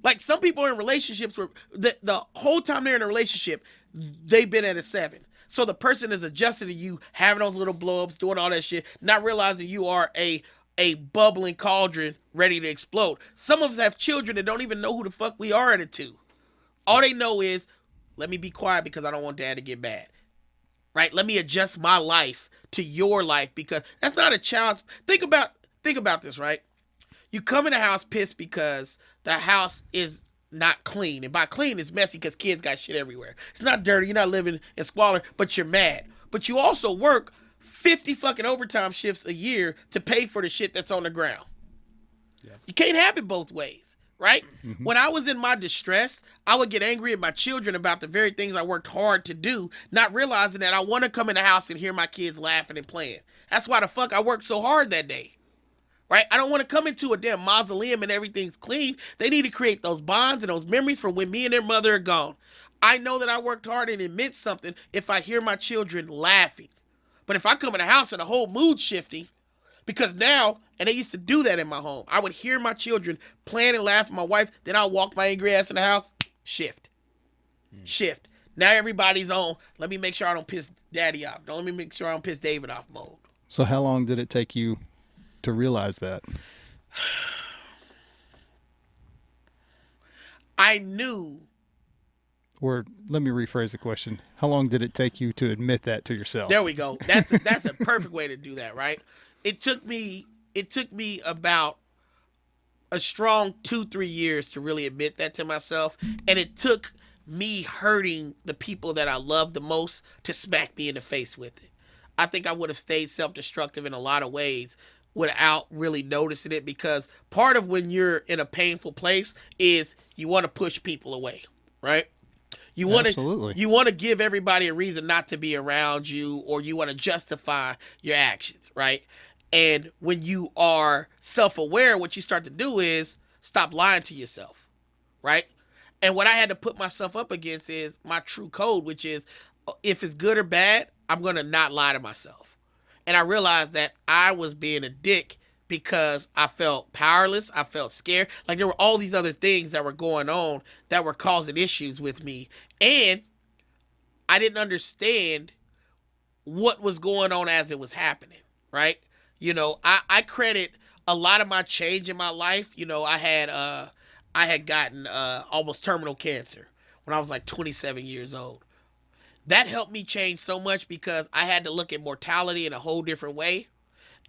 Like, some people are in relationships where the whole time they're in a relationship, they've been at a 7. So the person is adjusted to you having those little blow-ups, doing all that shit, not realizing you are a bubbling cauldron ready to explode. Some of us have children that don't even know who the fuck we are at a 2. All they know is, let me be quiet because I don't want dad to get mad. Right? Let me adjust my life to your life, because that's not a child's. Think about this, right? You come in the house pissed because the house is not clean. And by clean, it's messy because kids got shit everywhere. It's not dirty. You're not living in squalor, but you're mad. But you also work 50 fucking overtime shifts a year to pay for the shit that's on the ground. Yeah. You can't have it both ways. Right? Mm-hmm. When I was in my distress, I would get angry at my children about the very things I worked hard to do, not realizing that I want to come in the house and hear my kids laughing and playing. That's why the fuck I worked so hard that day. Right? I don't want to come into a damn mausoleum and everything's clean. They need to create those bonds and those memories for when me and their mother are gone. I know that I worked hard and it meant something if I hear my children laughing. But if I come in the house and the whole mood shifting, because now, and they used to do that in my home, I would hear my children playing and laughing at my wife, then I'll walk my angry ass in the house, shift. Now everybody's on, let me make sure I don't piss daddy off. Let me make sure I don't piss David off mode. So how long did it take you to realize that? I knew. Or let me rephrase the question. How long did it take you to admit that to yourself? There we go. That's a perfect way to do that, right? It took me about a strong 2-3 years to really admit that to myself. And it took me hurting the people that I love the most to smack me in the face with it. I think I would have stayed self-destructive in a lot of ways without really noticing it, because part of when you're in a painful place is you want to push people away, right? You want Absolutely. to give everybody a reason not to be around you, or you want to justify your actions, right? And when you are self-aware, what you start to do is stop lying to yourself, right? And what I had to put myself up against is my true code, which is if it's good or bad, I'm going to not lie to myself. And I realized that I was being a dick because I felt powerless. I felt scared. Like there were all these other things that were going on that were causing issues with me. And I didn't understand what was going on as it was happening, right? You know, I credit a lot of my change in my life. You know, I had gotten almost terminal cancer when I was like 27 years old. That helped me change so much because I had to look at mortality in a whole different way.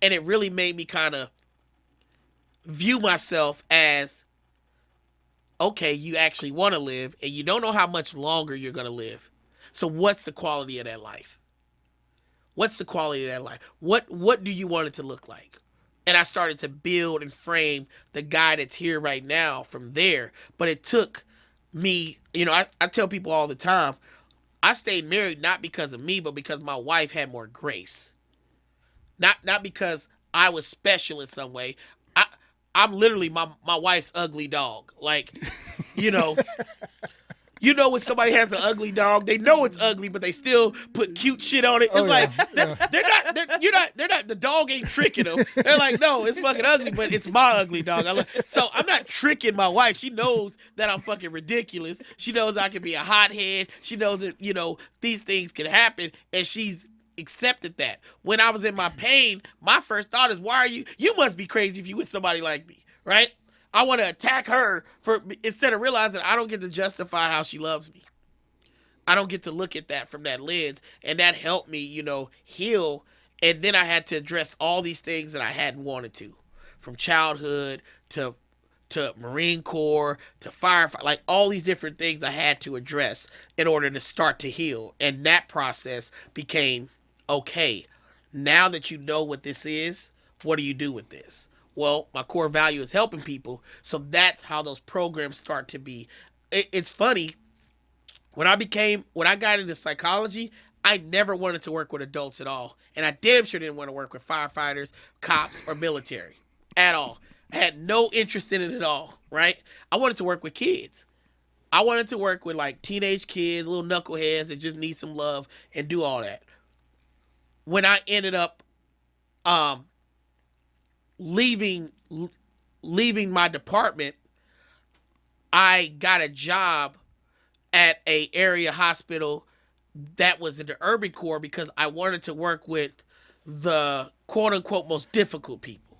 And it really made me kind of view myself as, okay, you actually want to live and you don't know how much longer you're going to live. So what's the quality of that life? What's the quality of that life? What do you want it to look like? And I started to build and frame the guy that's here right now from there. But it took me, you know, I tell people all the time, I stayed married not because of me, but because my wife had more grace. Not because I was special in some way. I'm literally my wife's ugly dog. Like, you know, when somebody has an ugly dog, they know it's ugly, but they still put cute shit on it. It's they're not. The dog ain't tricking them. They're like, no, it's fucking ugly, but it's my ugly dog. So I'm not tricking my wife. She knows that I'm fucking ridiculous. She knows I can be a hothead. She knows that, you know, these things can happen, and she's accepted that. When I was in my pain, my first thought is, you must be crazy if you with somebody like me, right? I want to attack her instead of realizing I don't get to justify how she loves me. I don't get to look at that from that lens. And that helped me, you know, heal. And then I had to address all these things that I hadn't wanted to. From childhood to Marine Corps to firefighter, like all these different things I had to address in order to start to heal. And that process became, okay, now that you know what this is, what do you do with this? Well, my core value is helping people. So that's how those programs start to be. It's funny. When I got into psychology, I never wanted to work with adults at all. And I damn sure didn't want to work with firefighters, cops, or military at all. I had no interest in it at all, right? I wanted to work with kids. I wanted to work with like teenage kids, little knuckleheads that just need some love and do all that. When I ended up leaving my department, I got a job at a area hospital that was in the urban core because I wanted to work with the quote unquote most difficult people,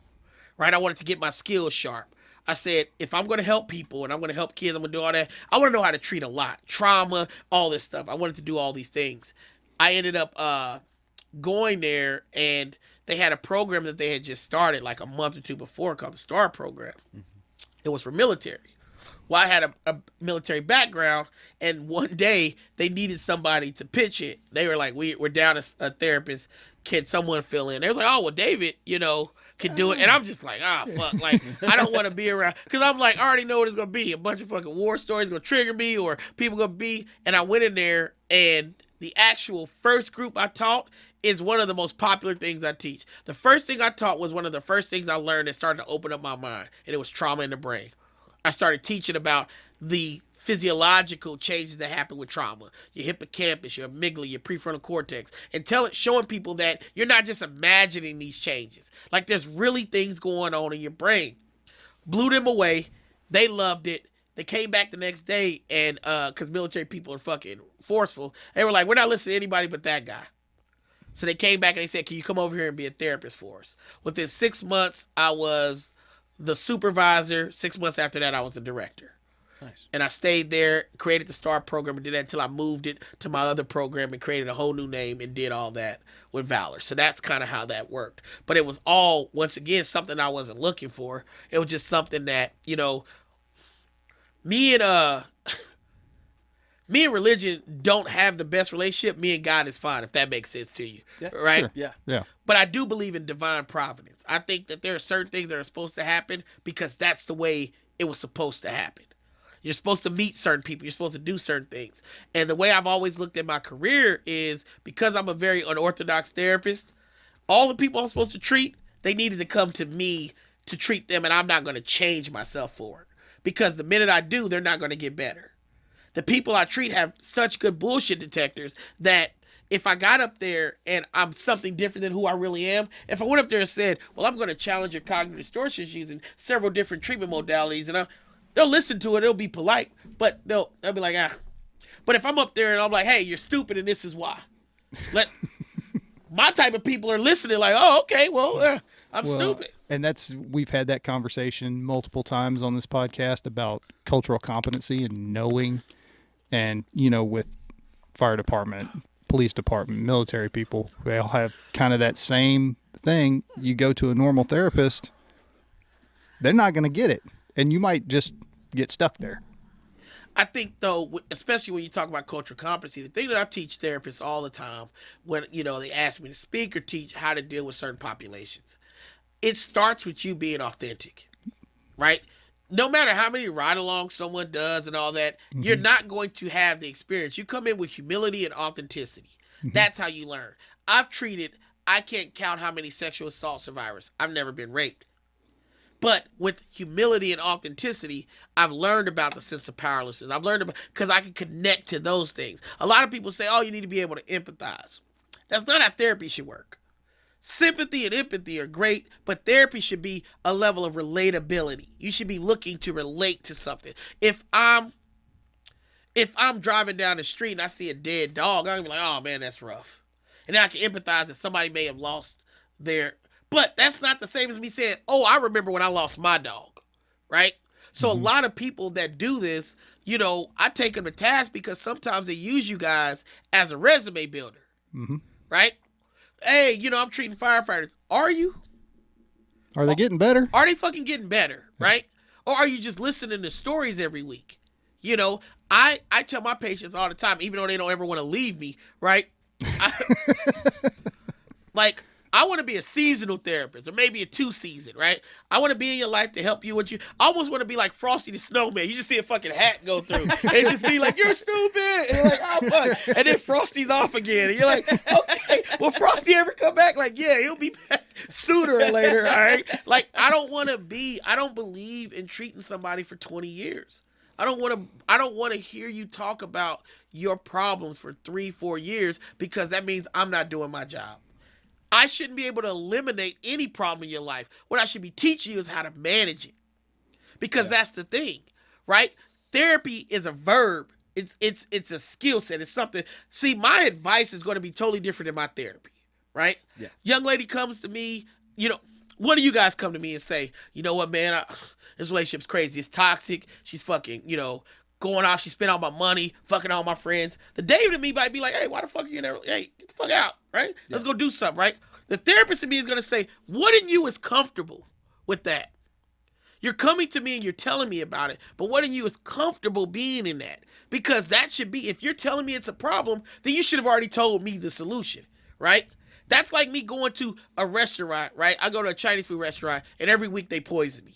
right? I wanted to get my skills sharp. I said, if I'm going to help people and I'm going to help kids, I'm going to do all that. I want to know how to treat a lot, trauma, all this stuff. I wanted to do all these things. I ended up going there, and they had a program that they had just started like a month or two before called the STAR program. Mm-hmm. It was for military. Well, I had a military background, and one day they needed somebody to pitch it. They were like, we're down a therapist. Can someone fill in? They were like, oh, well, David, you know, can do it. And I'm just like, fuck. Like, I don't want to be around. Because I'm like, I already know what it's going to be. A bunch of fucking war stories going to trigger me, or people going to be. And I went in there, and the actual first group I taught is one of the most popular things I teach. The first thing I taught was one of the first things I learned that started to open up my mind, and it was trauma in the brain. I started teaching about the physiological changes that happen with trauma, your hippocampus, your amygdala, your prefrontal cortex, and showing people that you're not just imagining these changes. Like, there's really things going on in your brain. Blew them away. They loved it. They came back the next day, and because military people are fucking forceful, they were like, we're not listening to anybody but that guy. So they came back and they said, can you come over here and be a therapist for us? Within 6 months, I was the supervisor. 6 months after that, I was the director. Nice. And I stayed there, created the STAR program, and did that until I moved it to my other program and created a whole new name and did all that with Valor. So that's kind of how that worked. But it was all, once again, something I wasn't looking for. It was just something that, you know, me and religion don't have the best relationship. Me and God is fine, if that makes sense to you. Yeah, right? Sure. Yeah. Yeah. But I do believe in divine providence. I think that there are certain things that are supposed to happen because that's the way it was supposed to happen. You're supposed to meet certain people. You're supposed to do certain things. And the way I've always looked at my career is because I'm a very unorthodox therapist, all the people I'm supposed to treat, they needed to come to me to treat them, and I'm not going to change myself for it. Because the minute I do, they're not going to get better. The people I treat have such good bullshit detectors that if I got up there and I'm something different than who I really am, if I went up there and said, well, I'm going to challenge your cognitive distortions using several different treatment modalities, and they'll listen to it, it'll be polite, but they'll be like, ah. But if I'm up there and I'm like, hey, you're stupid and this is why. My type of people are listening like, oh, okay, well, I'm stupid. And we've had that conversation multiple times on this podcast about cultural competency and knowing, and, with fire department, police department, military people, they all have kind of that same thing. You go to a normal therapist, they're not going to get it. And you might just get stuck there. I think, though, especially when you talk about cultural competency, the thing that I teach therapists all the time when, they ask me to speak or teach how to deal with certain populations, it starts with you being authentic, right? No matter how many ride-alongs someone does and all that, you're not going to have the experience. You come in with humility and authenticity. That's how you learn. I can't count how many sexual assault survivors. I've never been raped. But with humility and authenticity, I've learned about the sense of powerlessness. I've learned about, because I can connect to those things. A lot of people say, oh, you need to be able to empathize. That's not how therapy should work. Sympathy and empathy are great, but therapy should be a level of relatability. You should be looking to relate to something. If I'm driving down the street and I see a dead dog, I'm going to be like, oh, man, that's rough. And then I can empathize that somebody may have lost their... But that's not the same as me saying, oh, I remember when I lost my dog, right? So a lot of people that do this, I take them to task because sometimes they use you guys as a resume builder, right? Hey, I'm treating firefighters. Are you? Are they getting better? Are they fucking getting better, right? Or are you just listening to stories every week? I tell my patients all the time, even though they don't ever want to leave me, right? I want to be a seasonal therapist or maybe a 2-season, right? I want to be in your life to help you with you. I almost want to be like Frosty the Snowman. You just see a fucking hat go through and just be like, you're stupid. And you're like, oh, fuck. And then Frosty's off again. And you're like, okay, will Frosty ever come back? Like, yeah, he'll be back sooner or later, all right? I don't believe in treating somebody for 20 years. I don't want to hear you talk about your problems for 3-4 years because that means I'm not doing my job. I shouldn't be able to eliminate any problem in your life. What I should be teaching you is how to manage it. Because that's the thing, right? Therapy is a verb. It's a skill set. It's something. See, my advice is going to be totally different than my therapy, right? Yeah. Young lady comes to me, one of you guys come to me and say, you know what, man, this relationship's crazy. It's toxic. She's fucking, going off. She spent all my money, fucking all my friends. The David in me might be like, hey, why the fuck are you in there? Hey, get the fuck out, right? Let's go do something, right? The therapist in me is going to say, what in you is comfortable with that? You're coming to me and you're telling me about it, but what in you is comfortable being in that? Because that should be, if you're telling me it's a problem, then you should have already told me the solution, right? That's like me going to a restaurant, right? I go to a Chinese food restaurant and every week they poison me.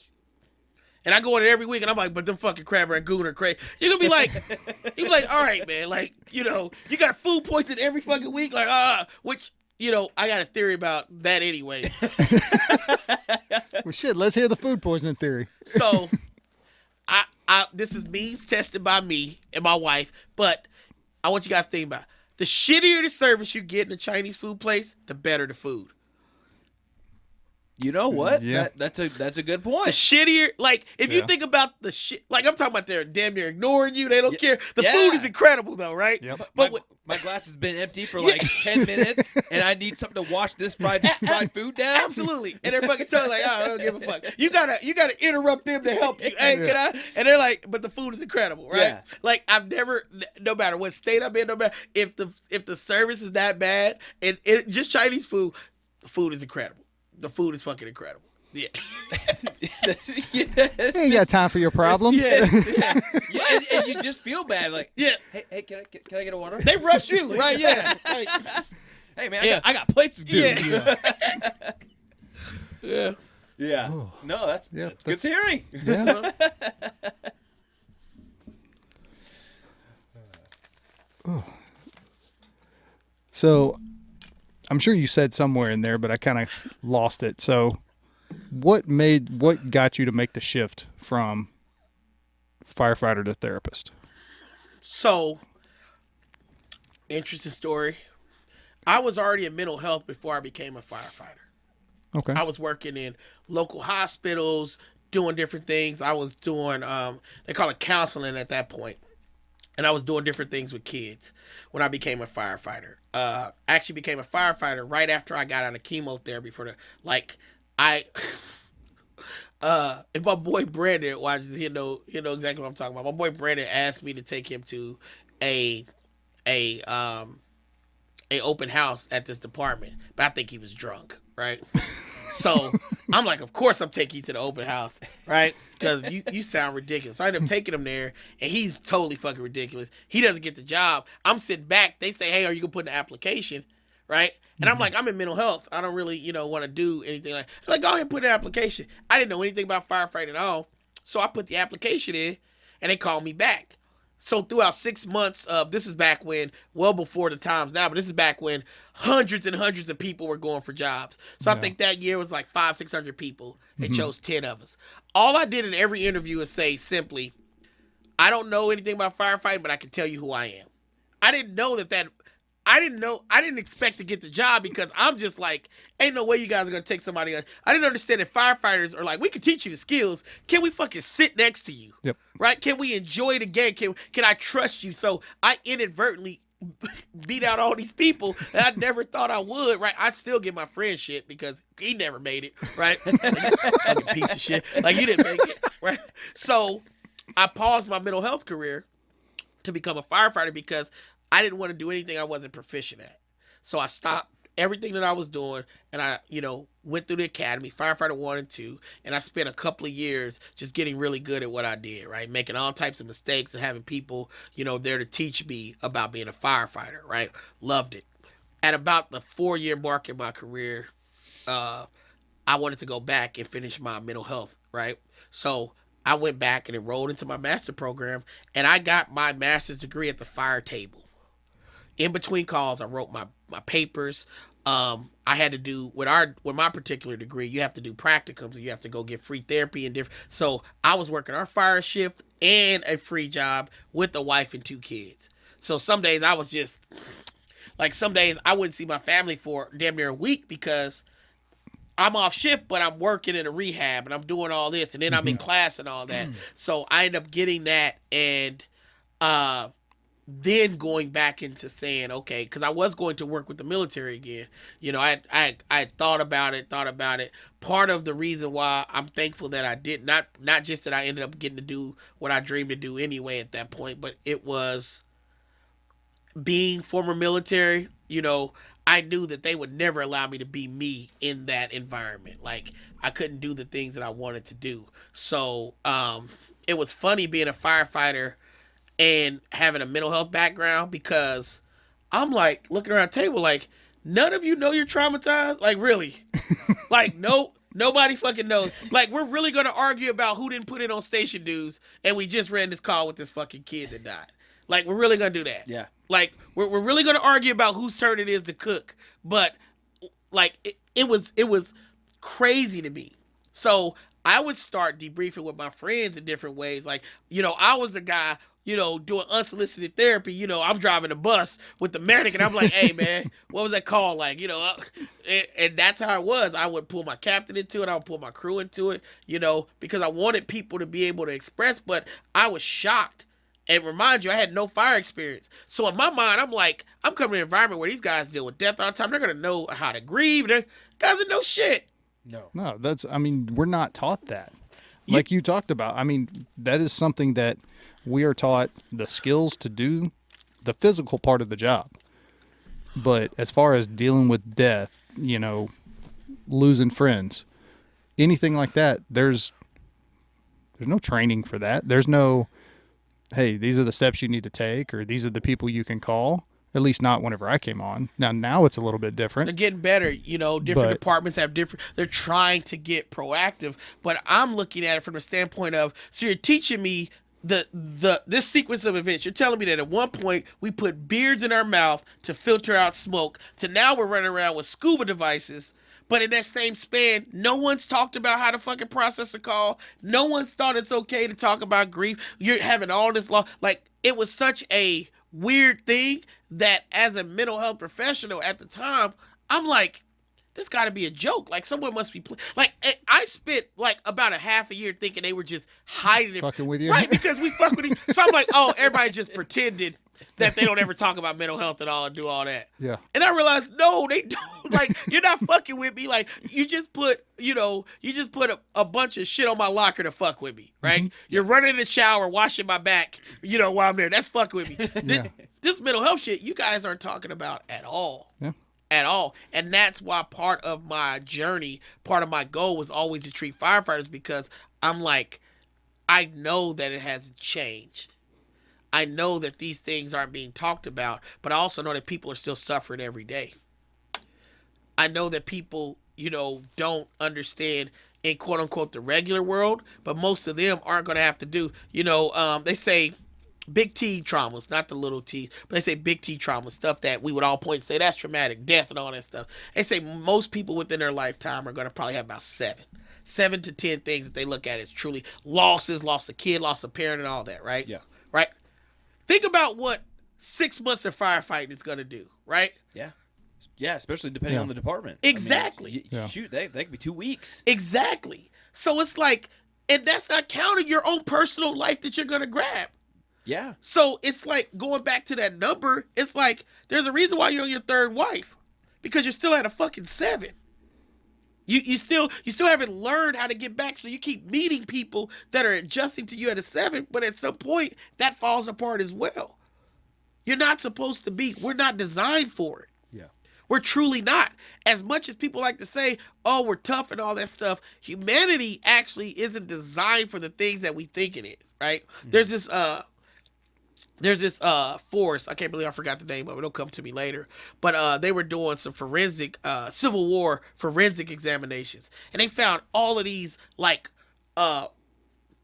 And I go in every week and I'm like, but them fucking crab rangoon are crazy. You're going to be like, all right, man. You got food poisoning every fucking week. Which, I got a theory about that anyway. Well, shit, let's hear the food poisoning theory. So, this is means tested by me and my wife, but I want you guys to think about it. The shittier the service you get in a Chinese food place, the better the food. You know what? Yeah. That's a good point. The shittier, if you think about the shit, I'm talking about they're damn near ignoring you. They don't care. The food is incredible though, right? Yep. But my glass has been empty for 10 minutes, and I need something to wash this fried food down. Absolutely. And they're fucking totally like, oh, I don't give a fuck. You gotta interrupt them to help you. Hey, can I? And they're like, but the food is incredible, right? Yeah. I've never, no matter what state I'm in, no matter if the service is that bad, and just Chinese food, the food is incredible. The food is fucking incredible. Yeah. You ain't got time for your problems. And you just feel bad. Hey, can I get a water? They rush you, right? Yeah. Hey, man, I got plates to do. Yeah. No, that's good theory. Yeah. So I'm sure you said somewhere in there, but I kind of lost it. So what got you to make the shift from firefighter to therapist? So, interesting story. I was already in mental health before I became a firefighter. Okay. I was working in local hospitals, doing different things. I was doing, they call it counseling at that point. And I was doing different things with kids when I became a firefighter. I actually became a firefighter right after I got out of chemotherapy if my boy Brandon watches, he'll know exactly what I'm talking about. My boy Brandon asked me to take him to a open house at this department, but I think he was drunk, right? So I'm like, of course I'm taking you to the open house, right? Because you sound ridiculous. So I ended up taking him there, and he's totally fucking ridiculous. He doesn't get the job. I'm sitting back. They say, hey, are you going to put in an application, right? And I'm like, I'm in mental health. I don't really, want to do anything like, go ahead and put in an application. I didn't know anything about firefighting at all. So I put the application in, and they called me back. So throughout 6 months of, this is back when, well before the times now, but this is back when hundreds and hundreds of people were going for jobs. So I think that year was like 500-600 people. They chose 10 of us. All I did in every interview is say simply, I don't know anything about firefighting, but I can tell you who I am. I didn't expect to get the job because I'm just like, ain't no way you guys are going to take somebody. I didn't understand that firefighters are like, we can teach you the skills. Can we fucking sit next to you? Yep. Right? Can we enjoy the game? Can I trust you? So I inadvertently beat out all these people that I never thought I would, right? I still get my friend shit because he never made it, right? Fucking piece of shit. Like, you didn't make it, right? So I paused my mental health career to become a firefighter because I didn't want to do anything I wasn't proficient at. So I stopped everything that I was doing, and I, went through the academy, Firefighter 1 and 2, and I spent a couple of years just getting really good at what I did, right? Making all types of mistakes and having people, there to teach me about being a firefighter, right? Loved it. At about the 4-year mark in my career, I wanted to go back and finish my mental health, right? So I went back and enrolled into my master program, and I got my master's degree at the fire table. In between calls, I wrote my papers. I had to do with my particular degree. You have to do practicums, and you have to go get free therapy and different. So I was working our fire shift and a free job with a wife and 2 kids. So some days I was just like, some days I wouldn't see my family for damn near a week because I'm off shift, but I'm working in a rehab and I'm doing all this, and then I'm in class and all that. So I ended up getting that, and then going back into saying, okay, because I was going to work with the military again. I thought about it. Part of the reason why I'm thankful that I did not just that I ended up getting to do what I dreamed to do anyway at that point, but it was being former military. I knew that they would never allow me to be me in that environment. Like, I couldn't do the things that I wanted to do. So it was funny being a firefighter and having a mental health background, because I'm like looking around the table like, none of you know you're traumatized? Like, really? Like, nobody fucking knows. Like, we're really going to argue about who didn't put it on station dues, and we just ran this call with this fucking kid that died. Like, we're really going to do that. Yeah. Like, we're really going to argue about whose turn it is to cook. But, like, it was crazy to me. So I would start debriefing with my friends in different ways. Like, I was the guy, doing unsolicited therapy. I'm driving a bus with the medic, and I'm like, hey, man, what was that call like? And that's how it was. I would pull my captain into it. I would pull my crew into it, because I wanted people to be able to express, but I was shocked. And remind you, I had no fire experience. So in my mind, I'm like, I'm coming to an environment where these guys deal with death all the time. They're going to know how to grieve. Guys that know shit. No, we're not taught that. Like you talked about. That is something that we are taught, the skills to do the physical part of the job. But as far as dealing with death, losing friends, anything like that, there's no training for that. There's no, hey, these are the steps you need to take, or these are the people you can call. At least not whenever I came on. Now it's a little bit different. They're getting better. Different departments have different, they're trying to get proactive, but I'm looking at it from the standpoint of, so you're teaching me this sequence of events, you're telling me that at one point we put beards in our mouth to filter out smoke, to now we're running around with scuba devices, but in that same span, no one's talked about how to fucking process a call. No one's thought it's okay to talk about grief. You're having all this law. Like, it was such a weird thing that as a mental health professional at the time, I'm like, this got to be a joke. Like, someone must be like, I spent like about a half a year thinking they were just hiding it, fucking with you, right? Because we fuck with each. So I'm like, oh, everybody just pretended that they don't ever talk about mental health at all and do all that. Yeah. And I realized, no, they don't. Like, you're not fucking with me. Like, you just put a bunch of shit on my locker to fuck with me, right? Mm-hmm. You're running in the shower, washing my back, while I'm there. That's fucking with me. Yeah. This mental health shit, you guys aren't talking about at all. Yeah. At all. And that's why part of my journey, part of my goal was always to treat firefighters, because I'm like, I know that it hasn't changed. I know that these things aren't being talked about, but I also know that people are still suffering every day. I know that people, don't understand in quote unquote the regular world, but most of them aren't going to have to do, they say big T traumas, not the little T, but they say big T traumas, stuff that we would all point and say that's traumatic, death and all that stuff. They say most people within their lifetime are going to probably have about 7 to 10 things that they look at as truly losses, loss of kid, loss of parent and all that, right? Yeah. Right? Think about what 6 months of firefighting is going to do, right? Yeah. Yeah, especially depending on the department. Exactly. I mean, shoot, they could be 2 weeks. Exactly. So it's like, and that's not counting your own personal life that you're going to grab. Yeah. So it's like, going back to that number, it's like, there's a reason why you're on your third wife, because you're still at a fucking 7. You still haven't learned how to get back, so you keep meeting people that are adjusting to you at a 7, but at some point that falls apart as well. You're not supposed to be. We're not designed for it. Yeah. We're truly not. As much as people like to say, oh, we're tough and all that stuff, humanity actually isn't designed for the things that we think it is, right? Mm-hmm. There's this force, I can't believe I forgot the name of it, it'll come to me later, but they were doing some forensic, Civil War forensic examinations, and they found all of these, like,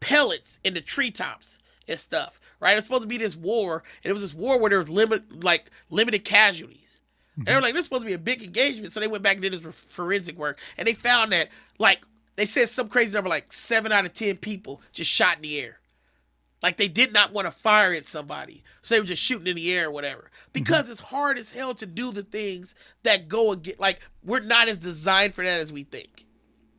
pellets in the treetops and stuff, right? It was supposed to be this war, and it was this war where there was limited casualties. Mm-hmm. They were like, this is supposed to be a big engagement, so they went back and did this forensic work, and they found that, like, they said some crazy number, like 7 out of 10 people just shot in the air. Like, they did not want to fire at somebody, so they were just shooting in the air or whatever. Because it's hard as hell to do the things that go against, like, we're not as designed for that as we think.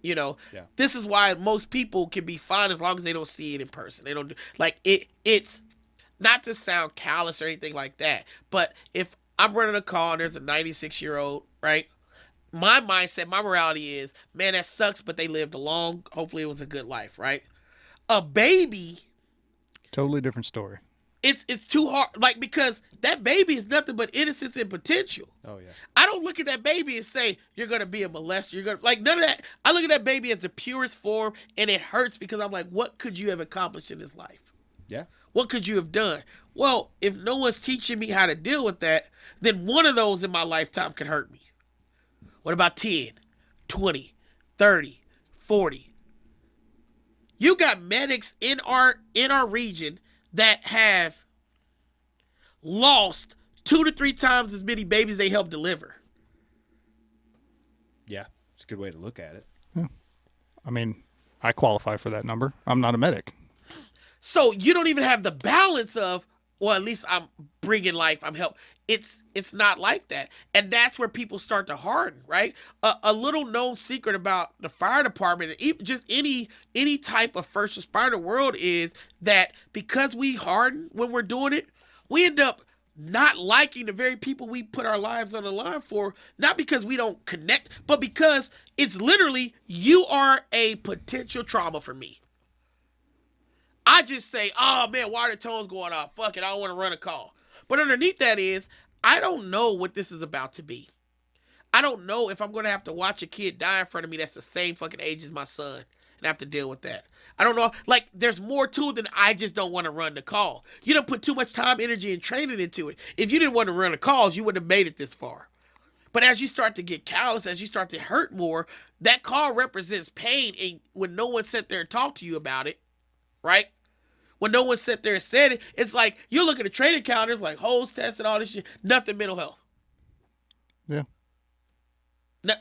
Yeah. This is why most people can be fine as long as they don't see it in person. They don't do, like, it's not to sound callous or anything like that, but if I'm running a call and there's a 96-year-old, right? My mindset, my morality is, man, that sucks, but they lived a long, hopefully it was a good life, right? A baby, totally different story. It's too hard, like, because that baby is nothing but innocence and potential. Oh yeah. I don't look at that baby and say you're gonna be a molester. You're gonna, like, none of that. I look at that baby as the purest form, and it hurts because I'm like, what could you have accomplished in this life? Yeah. What could you have done? Well, if no one's teaching me how to deal with that, then one of those in my lifetime could hurt me. What about 10, 20, 30, 40? You got medics in our region that have lost 2 to 3 times as many babies they helped deliver. Yeah, it's a good way to look at it. Yeah. I mean, I qualify for that number. I'm not a medic. So you don't even have the balance of, well, at least I'm bringing life, I'm helping. It's not like that. And that's where people start to harden, right? A little known secret about the fire department, and even just any type of first responder world, is that because we harden when we're doing it, we end up not liking the very people we put our lives on the line for, not because we don't connect, but because it's literally, you are a potential trauma for me. I just say, oh man, why are the tones going off? Fuck it, I don't want to run a call. But underneath that is, I don't know what this is about to be. I don't know if I'm going to have to watch a kid die in front of me that's the same fucking age as my son and have to deal with that. I don't know. Like, there's more to it than I just don't want to run the call. You don't put too much time, energy, and training into it. If you didn't want to run the calls, you wouldn't have made it this far. But as you start to get callous, as you start to hurt more, that call represents pain. And when no one sat there and talked to you about it, right? when no one sat there and said it, it's like you look at the training calendars, like hose tests and all this shit, nothing mental health. Yeah.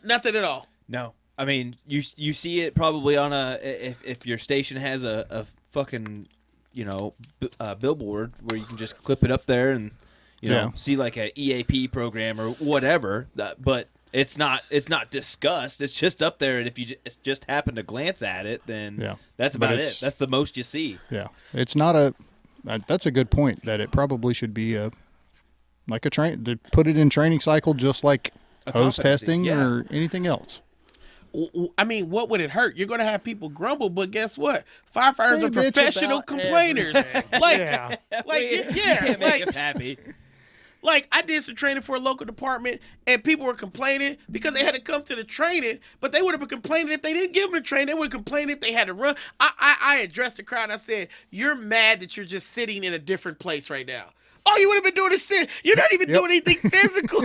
Nothing at all. No, I mean you see it probably on if your station has a fucking billboard where you can just clip it up there and see like a EAP program or whatever, but it's not discussed. It's just up there, and if you just happen to glance at it, then that's about it. That's the most you see. Yeah, it's not a. That's a good point. That it probably should be like a train. To put it in training cycle, just like hose testing or anything else. I mean, what would it hurt? You're going to have people grumble, but guess what? Firefighters are professional complainers. You can't make us happy. Like, I did some training for a local department, and people were complaining because they had to come to the training, but they would have been complaining if they didn't give them the training. They would have complained if they had to run. I addressed the crowd, and I said, you're mad that you're just sitting in a different place right now. All you would have been doing is sitting. You're not even doing anything physical.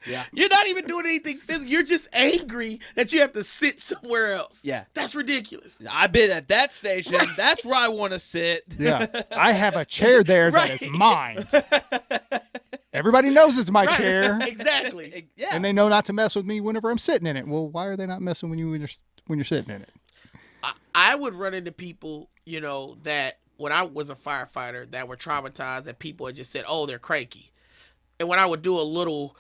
Yeah. You're not even doing anything physical. You're just angry that you have to sit somewhere else. Yeah. That's ridiculous. I've been at that station. Right. That's where I want to sit. Yeah. I have a chair there that is mine. Everybody knows it's my chair. Exactly. Yeah. And they know not to mess with me whenever I'm sitting in it. Well, why are they not messing with you when you're sitting in it? I would run into people, that when I was a firefighter that were traumatized, that people had just said, oh, they're cranky. And when I would do a little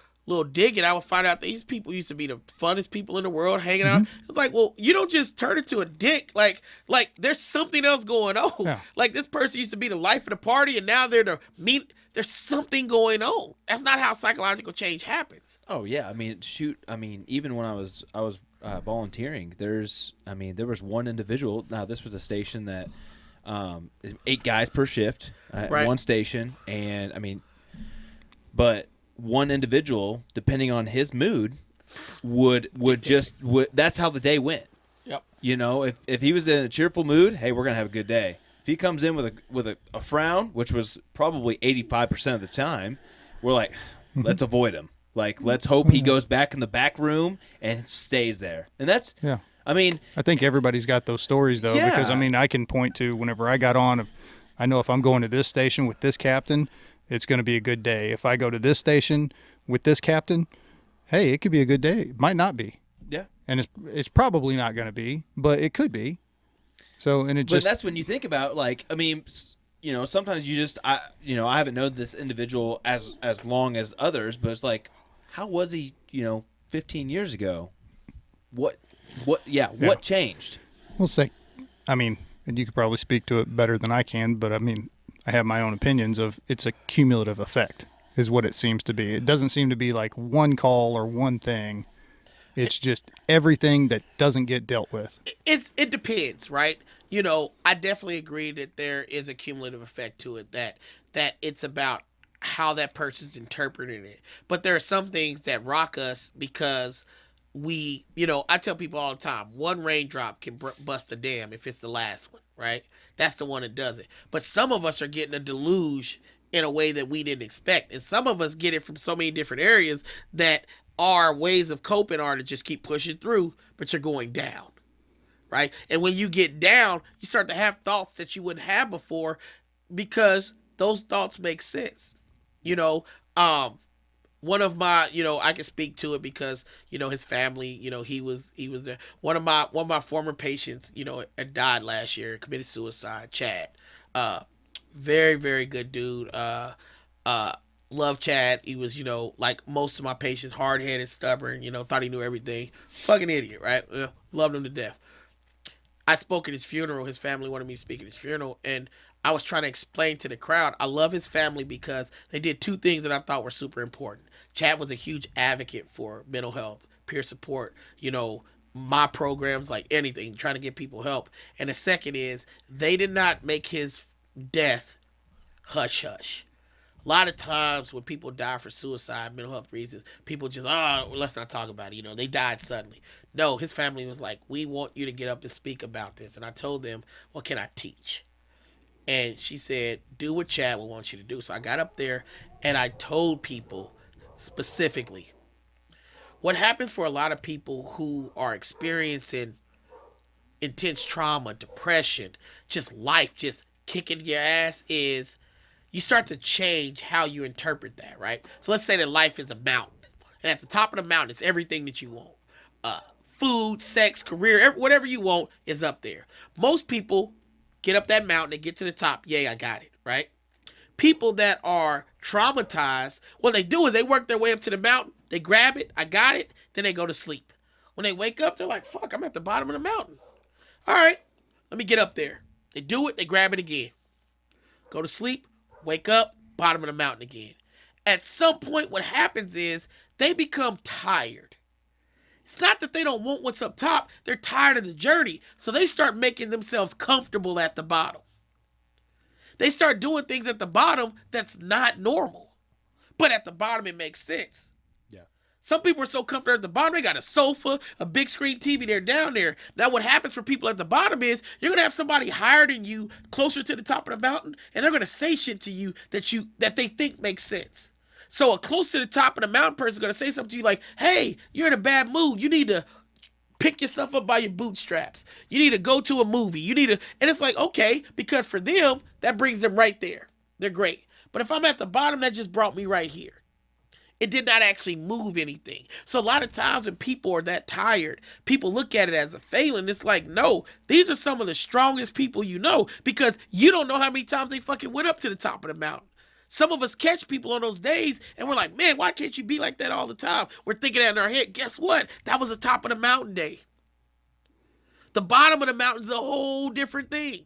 digging, I would find out these people used to be the funnest people in the world hanging out. It's like, well, you don't just turn into a dick. Like there's something else going on. Yeah. Like this person used to be the life of the party, and now they're the mean. There's something going on. That's not how psychological change happens. Oh yeah, even when I was volunteering, there was one individual. Now this was a station that 8 guys per shift at one station, and but one individual, depending on his mood, would that's how the day went. Yep. If he was in a cheerful mood, hey, we're gonna have a good day. If he comes in with a frown, which was probably 85% of the time, we're like, let's avoid him. Like, let's hope he goes back in the back room and stays there. And that's I think everybody's got those stories though, because I can point to whenever I got on. I know if I'm going to this station with this captain, it's going to be a good day. If I go to this station with this captain, hey, it could be a good day. It might not be. Yeah. And it's probably not going to be, but it could be. So, and but that's when you think about, sometimes you just, I haven't known this individual as long as others, but it's like, how was he, 15 years ago? What changed? We'll say, and you could probably speak to it better than I can, but I have my own opinions of it's a cumulative effect is what it seems to be. It doesn't seem to be like one call or one thing. It's just everything that doesn't get dealt with. It depends, right? I definitely agree that there is a cumulative effect to it, that it's about how that person's interpreting it. But there are some things that rock us because we, I tell people all the time, one raindrop can bust a dam if it's the last one, right? That's the one that does it. But some of us are getting a deluge in a way that we didn't expect. And some of us get it from so many different areas that our ways of coping are to just keep pushing through, but you're going down, right? And when you get down, you start to have thoughts that you wouldn't have before because those thoughts make sense. One of my, I can speak to it because, his family, he was there. One of my former patients, had died last year, committed suicide, Chad. Very, very good dude. Love Chad. He was, like most of my patients, hard-headed, stubborn, thought he knew everything. Fucking idiot, right? Loved him to death. I spoke at his funeral. His family wanted me to speak at his funeral, and I was trying to explain to the crowd, I love his family because they did 2 things that I thought were super important. Chad was a huge advocate for mental health, peer support, my programs, like anything, trying to get people help. And the second is they did not make his death hush-hush. A lot of times when people die for suicide, mental health reasons, people just, let's not talk about it. They died suddenly. No, his family was like, we want you to get up and speak about this. And I told them, what can I teach? And she said, do what Chad will want you to do. So I got up there and I told people specifically what happens for a lot of people who are experiencing intense trauma, depression, just life just kicking your ass, is you start to change how you interpret that, right? So let's say that life is a mountain. And at the top of the mountain is everything that you want. Food, sex, career, whatever you want is up there. Most people get up that mountain and get to the top. Yay, I got it, right? People that are traumatized, what they do is they work their way up to the mountain. They grab it, I got it, then they go to sleep. When they wake up, they're like, fuck, I'm at the bottom of the mountain. All right, let me get up there. They do it, they grab it again. Go to sleep, wake up, bottom of the mountain again. At some point, what happens is they become tired. It's not that they don't want what's up top. They're tired of the journey. So they start making themselves comfortable at the bottom. They start doing things at the bottom that's not normal. But at the bottom, it makes sense. Yeah. Some people are so comfortable at the bottom. They got a sofa, a big screen TV. They're down there. Now, what happens for people at the bottom is you're going to have somebody higher than you closer to the top of the mountain, and they're going to say shit to you that they think makes sense. So a close to the top of the mountain person is going to say something to you like, hey, you're in a bad mood. You need to pick yourself up by your bootstraps. You need to go to a movie. And it's like, okay, because for them, that brings them right there. They're great. But if I'm at the bottom, that just brought me right here. It did not actually move anything. So a lot of times when people are that tired, people look at it as a failing. It's like, no, these are some of the strongest people you know, because you don't know how many times they fucking went up to the top of the mountain. Some of us catch people on those days and we're like, man, why can't you be like that all the time? We're thinking that in our head. Guess what? That was the top of the mountain day. The bottom of the mountain is a whole different thing.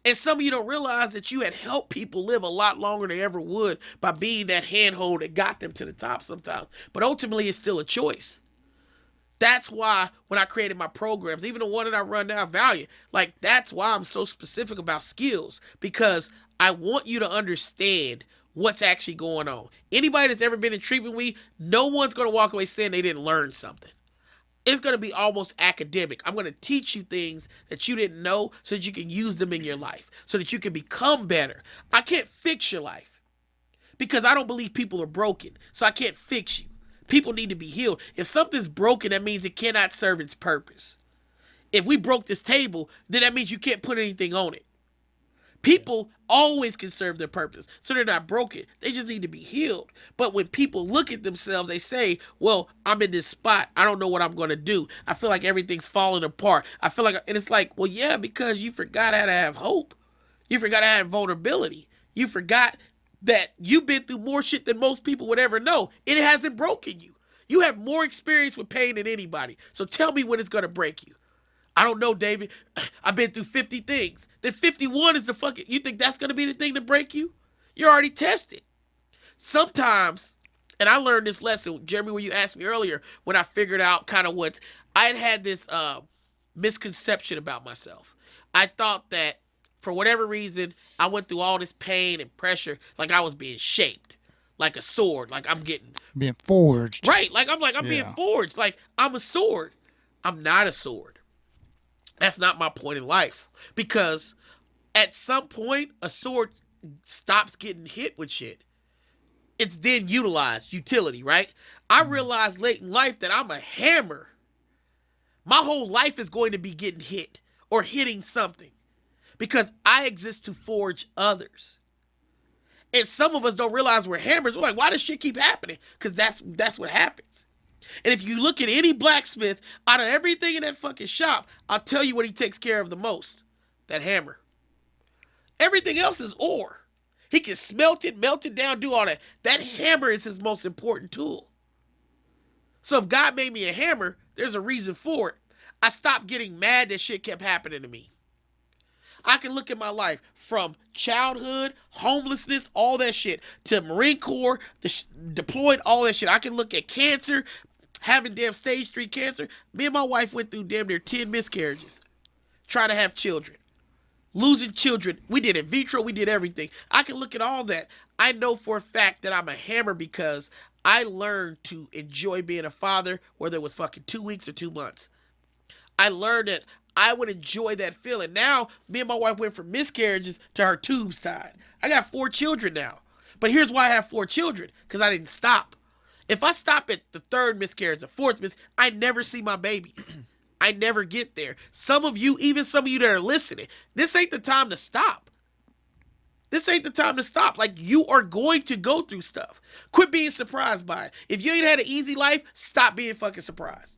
And some of you don't realize that you had helped people live a lot longer than they ever would by being that handhold that got them to the top sometimes. But ultimately, it's still a choice. That's why when I created my programs, even the one that I run now, Valiant, like that's why I'm so specific about skills, because I want you to understand what's actually going on. Anybody that's ever been in treatment with me, no one's going to walk away saying they didn't learn something. It's going to be almost academic. I'm going to teach you things that you didn't know so that you can use them in your life, so that you can become better. I can't fix your life because I don't believe people are broken, so I can't fix you. People need to be healed. If something's broken, that means it cannot serve its purpose. If we broke this table, then that means you can't put anything on it. People always can serve their purpose, so they're not broken. They just need to be healed. But when people look at themselves, they say, well, I'm in this spot. I don't know what I'm going to do. I feel like everything's falling apart. I feel like, and it's like, well, yeah, because you forgot how to have hope. You forgot how to have vulnerability. You forgot that you've been through more shit than most people would ever know. It hasn't broken you. You have more experience with pain than anybody. So tell me when it's going to break you. I don't know, David. I've been through 50 things. Then 51 is the fucking... You think that's going to be the thing to break you? You're already tested. Sometimes, and I learned this lesson, Jeremy, when you asked me earlier, when I figured out kind of what... I had this misconception about myself. I thought that for whatever reason, I went through all this pain and pressure like I was being shaped. Like a sword. Like I'm getting... Being forged. Right. I'm being forged. Like I'm a sword. I'm not a sword. That's not my point in life. Because at some point, a sword stops getting hit with shit. It's then utilized, utility, right? I realized late in life that I'm a hammer. My whole life is going to be getting hit or hitting something. Because I exist to forge others. And some of us don't realize we're hammers. We're like, why does shit keep happening? Because that's what happens. And if you look at any blacksmith, out of everything in that fucking shop, I'll tell you what he takes care of the most. That hammer. Everything else is ore. He can smelt it, melt it down, do all that. That hammer is his most important tool. So if God made me a hammer, there's a reason for it. I stopped getting mad that shit kept happening to me. I can look at my life from childhood, homelessness, all that shit, to Marine Corps, deployed, all that shit. I can look at cancer, having damn stage 3 cancer. Me and my wife went through damn near 10 miscarriages, trying to have children, losing children. We did in vitro, we did everything. I can look at all that. I know for a fact that I'm a hammer because I learned to enjoy being a father, whether it was fucking 2 weeks or 2 months. I learned that I would enjoy that feeling. Now, me and my wife went from miscarriages to her tubes tied. I got 4 children now. But here's why I have 4 children. Because I didn't stop. If I stop at the 3rd miscarriage, the 4th miscarriage, I never see my babies. I never get there. Some of you, even some of you that are listening, this ain't the time to stop. This ain't the time to stop. Like, you are going to go through stuff. Quit being surprised by it. If you ain't had an easy life, stop being fucking surprised.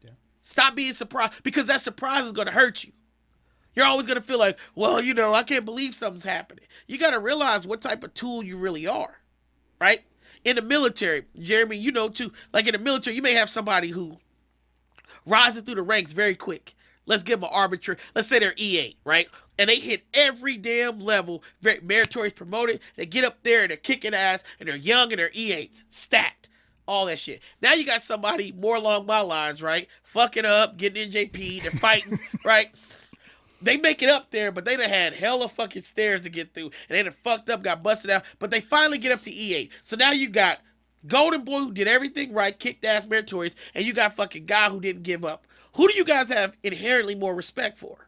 Yeah. Stop being surprised, because that surprise is going to hurt you. You're always going to feel like, well, I can't believe something's happening. You got to realize what type of tool you really are, right? In the military, Jeremy, you know too, like in the military, you may have somebody who rises through the ranks very quick. Let's give them an arbitrary, let's say they're E8, right? And they hit every damn level, very meritorious, promoted. They get up there and they're kicking ass, and they're young and they're E8s, stacked, all that shit. Now you got somebody more along my lines, right? Fucking up, getting NJP, they're fighting, right? They make it up there, but they done had hella fucking stairs to get through, and they done fucked up, got busted out, but they finally get up to E8. So now you got Golden Boy who did everything right, kicked ass, meritorious, and you got fucking guy who didn't give up. Who do you guys have inherently more respect for?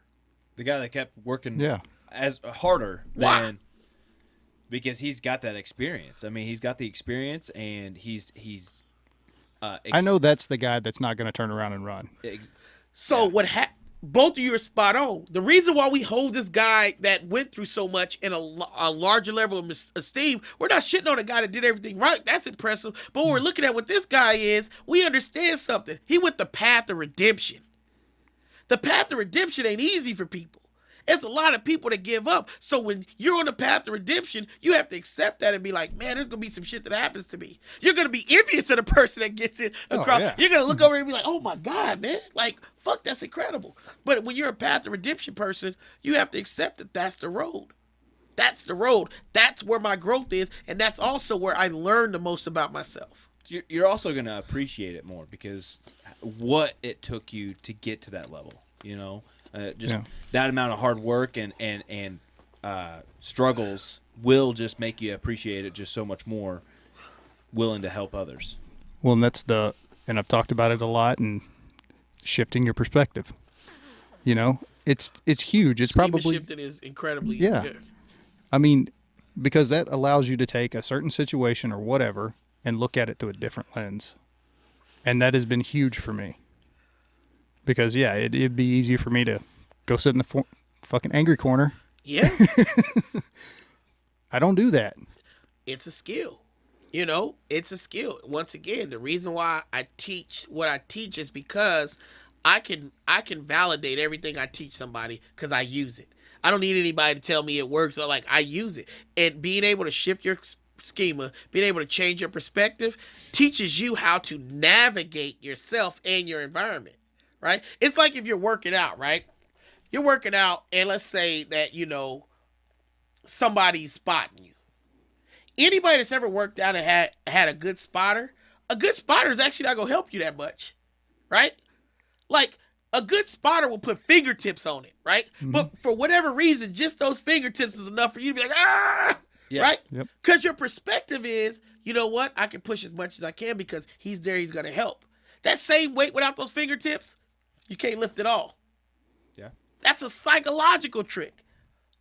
The guy that kept working as harder than, because he's got that experience. I mean, he's got the experience, and he's I know that's the guy that's not going to turn around and run. Both of you are spot on. The reason why we hold this guy that went through so much in a larger level of esteem, we're not shitting on a guy that did everything right. That's impressive. But when we're looking at what this guy is, we understand something. He went the path of redemption. The path of redemption ain't easy for people. It's a lot of people that give up. So when you're on the path of redemption, you have to accept that and be like, man, there's going to be some shit that happens to me. You're going to be envious of the person that gets it across. Oh, yeah. You're going to look over and be like, oh my God, man. Like, fuck, that's incredible. But when you're a path of redemption person, you have to accept that that's the road. That's the road. That's where my growth is. And that's also where I learn the most about myself. You're also going to appreciate it more, because what it took you to get to that level, that amount of hard work and struggles will just make you appreciate it just so much more, willing to help others. Well, and I've talked about it a lot, and shifting your perspective. It's huge. It's probably shifting is incredibly good. I mean, because that allows you to take a certain situation or whatever and look at it through a different lens. And that has been huge for me. Because, it'd be easy for me to go sit in the fucking angry corner. Yeah. I don't do that. It's a skill. It's a skill. Once again, the reason why I teach what I teach is because I can validate everything I teach somebody because I use it. I don't need anybody to tell me it works. I use it. And being able to shift your schema, being able to change your perspective, teaches you how to navigate yourself and your environment, right? It's like if you're working out, right? You're working out, and let's say that, somebody's spotting you. Anybody that's ever worked out and had a good spotter is actually not going to help you that much, right? Like, a good spotter will put fingertips on it, right? Mm-hmm. But for whatever reason, just those fingertips is enough for you to be like, ah! Yeah. Right? Yep. Because your perspective is, you know what? I can push as much as I can because he's there. He's going to help. That same weight without those fingertips, you can't lift it all. Yeah. That's a psychological trick.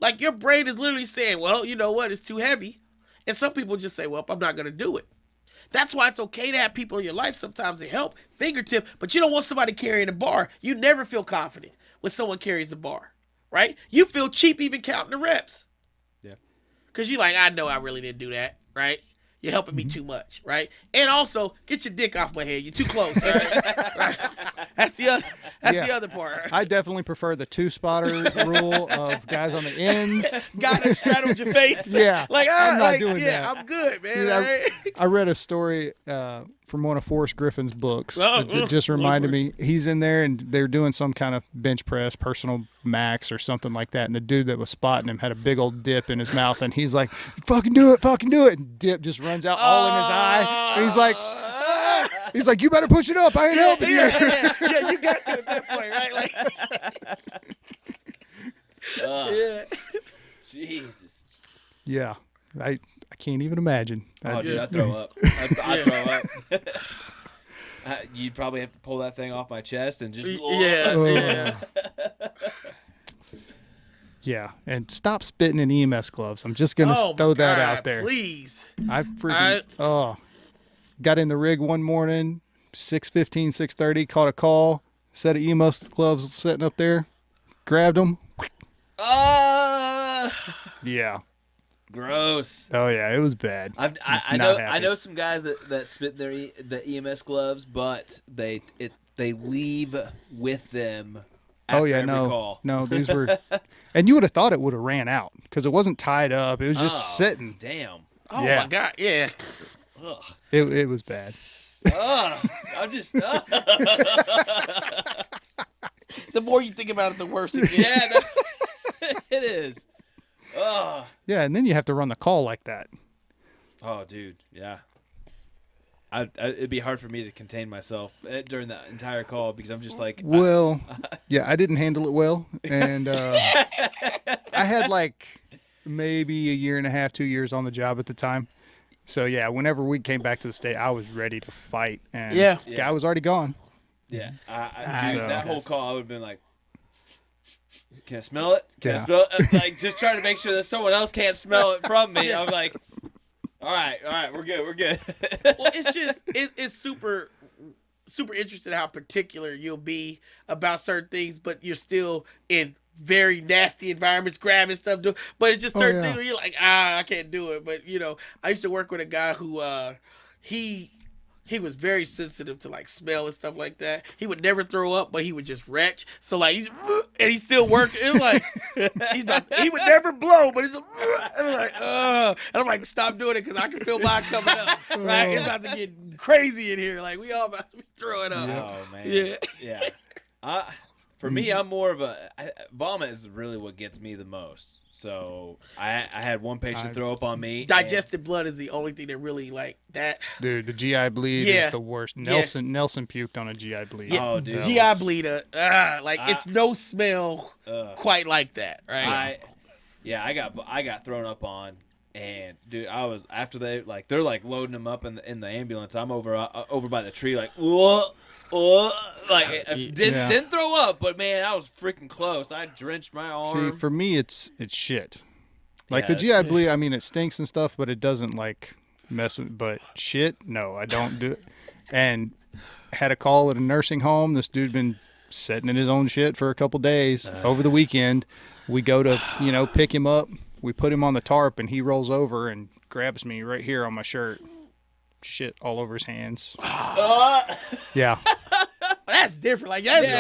Like, your brain is literally saying, well, you know what? It's too heavy. And some people just say, well, I'm not going to do it. That's why it's okay to have people in your life sometimes to help, fingertip, but you don't want somebody carrying the bar. You never feel confident when someone carries the bar, right? You feel cheap even counting the reps. Because you're like, I know I really didn't do that, right? You're helping me too much, right? And also, get your dick off my head. You're too close, right? Right? That's the other part. I definitely prefer the two-spotter rule of guys on the ends. Guy that straddled your face. Yeah. Like, I'm not doing that. I'm good, man. I read a story from one of Forrest Griffin's books that just reminded me. He's in there, and they're doing some kind of bench press, personal max or something like that, and the dude that was spotting him had a big old dip in his mouth, and he's like, fucking do it, and dip just runs out all in his eye, and he's like, you better push it up, I ain't helping you. Yeah, you got to at that point, right? Yeah. Jesus. Yeah, I can't even imagine. Dude, I'd throw up. I'd throw up. You'd probably have to pull that thing off my chest and just... Yeah, and stop spitting in EMS gloves. I'm just going to throw that out there. Please. I freaking... got in the rig one morning, 6:15, 6:30, caught a call. set of EMS gloves sitting up there. Grabbed them. Yeah. Gross. Oh yeah, it was bad. I know some guys that spit the EMS gloves, but they leave with them after every call. No, these were, and you would have thought it would have ran out because it wasn't tied up. It was just sitting. Damn. Oh my God, yeah. Ugh. It was bad. I'm just. The more you think about it, the worse it gets. Yeah, it is. Yeah, and then you have to run the call like that. Oh, dude, yeah. It'd be hard for me to contain myself during the entire call because I'm just like. Well, yeah, I didn't handle it well, and I had like maybe a year and a half, 2 years on the job at the time. So yeah, whenever we came back to the state, I was ready to fight, and guy was already gone. Yeah, that whole call, I would have been like, "Can I smell it? Can I smell it?" Like just trying to make sure that someone else can't smell it from me. I'm like, all right, we're good. Well, it's just it's super interesting how particular you'll be about certain things, but you're still in very nasty environments, grabbing stuff, but it's just certain things where you're like, I can't do it. But I used to work with a guy who he was very sensitive to like smell and stuff like that. He would never throw up, but he would just retch. So like he's still working. It was like he would never blow, but he's like, and I'm like, stop doing it because I can feel mine coming up. Right, it's about to get crazy in here. Like we all about to be throwing up. Oh man, yeah. For me, I'm more of vomit is really what gets me the most. So I had one patient throw up on me. Digested blood is the only thing that really like that. Dude, the GI bleed is the worst. Nelson puked on a GI bleed. Yeah. Oh, dude. GI bleed, it's no smell quite like that, right? I got thrown up on, and dude, I was after they're like loading him up in the ambulance. I'm over by the tree like whoa. Didn't throw up, but man, I was freaking close. I drenched my arm. See, for me, it's shit. Like the GI bleed, I mean, it stinks and stuff, but it doesn't like mess with. But shit, no, I don't do it. And had a call at a nursing home. This dude been sitting in his own shit for a couple days over the weekend. We go to pick him up. We put him on the tarp, and he rolls over and grabs me right here on my shirt. Shit all over his hands. Yeah. That's different. Like that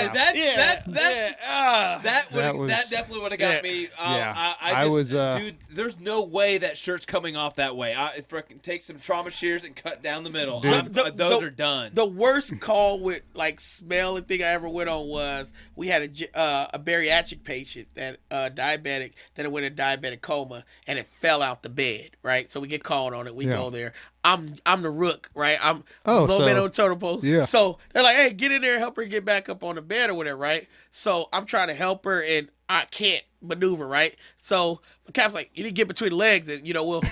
definitely would have got me. Dude, there's no way that shirt's coming off that way. I freaking take some trauma shears and cut down the middle. Those are done. The worst call with like smell and thing I ever went on was we had a bariatric patient that diabetic that went in diabetic coma and it fell out the bed. Right, so we get called on it. We go there. I'm the rook, right? I'm low man on totem pole. Yeah. So they're like, hey, get in there and help her get back up on the bed or whatever, right? So I'm trying to help her and I can't maneuver, right? So the cap's like, you need to get between the legs and we'll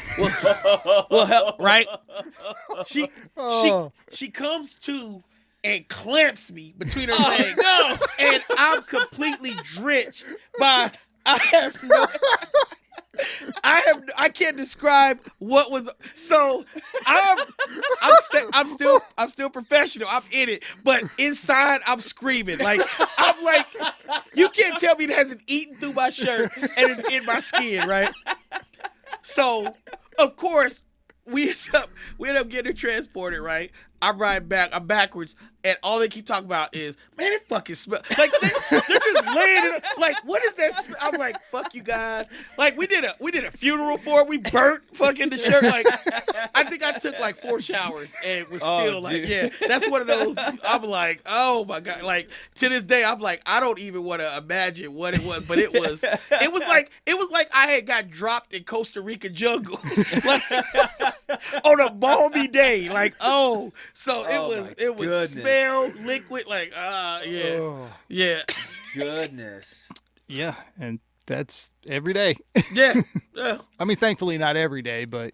help, right? She comes to and clamps me between her legs. No. And I'm completely drenched by I can't describe what was. So I'm still professional. I'm in it, but inside I'm screaming. Like I'm like, you can't tell me it hasn't eaten through my shirt and it's in my skin, right? So of course we end up getting her transported, right? I'm riding back. I'm backwards, and all they keep talking about is, man, it fucking smells. Like they're just laying it. Like, what is that smell? I'm like, fuck you guys. Like we did a funeral for it. We burnt fucking the shirt. Like I think I took like 4 showers and was still like, yeah. That's one of those. I'm like, oh my god. Like to this day, I'm like, I don't even want to imagine what it was, but it was like I had got dropped in Costa Rica jungle, like on a balmy day. Like so it was smell, liquid, like yeah. Goodness. Yeah, and that's every day. Yeah. I mean, thankfully not every day, but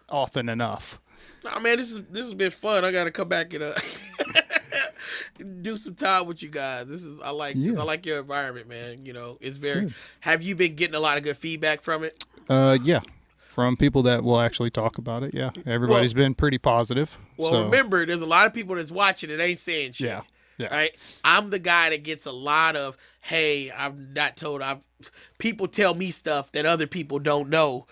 often enough. Nah, man, this has been fun. I gotta come back and do some time with you guys. I like your environment, man. It's very. Good. Have you been getting a lot of good feedback from it? Yeah. From people that will actually talk about it, yeah. Everybody's been pretty positive. Well, remember, there's a lot of people that's watching and ain't saying shit. Yeah. Yeah. Right? I'm the guy that gets a lot of, hey, I'm not told. People tell me stuff that other people don't know.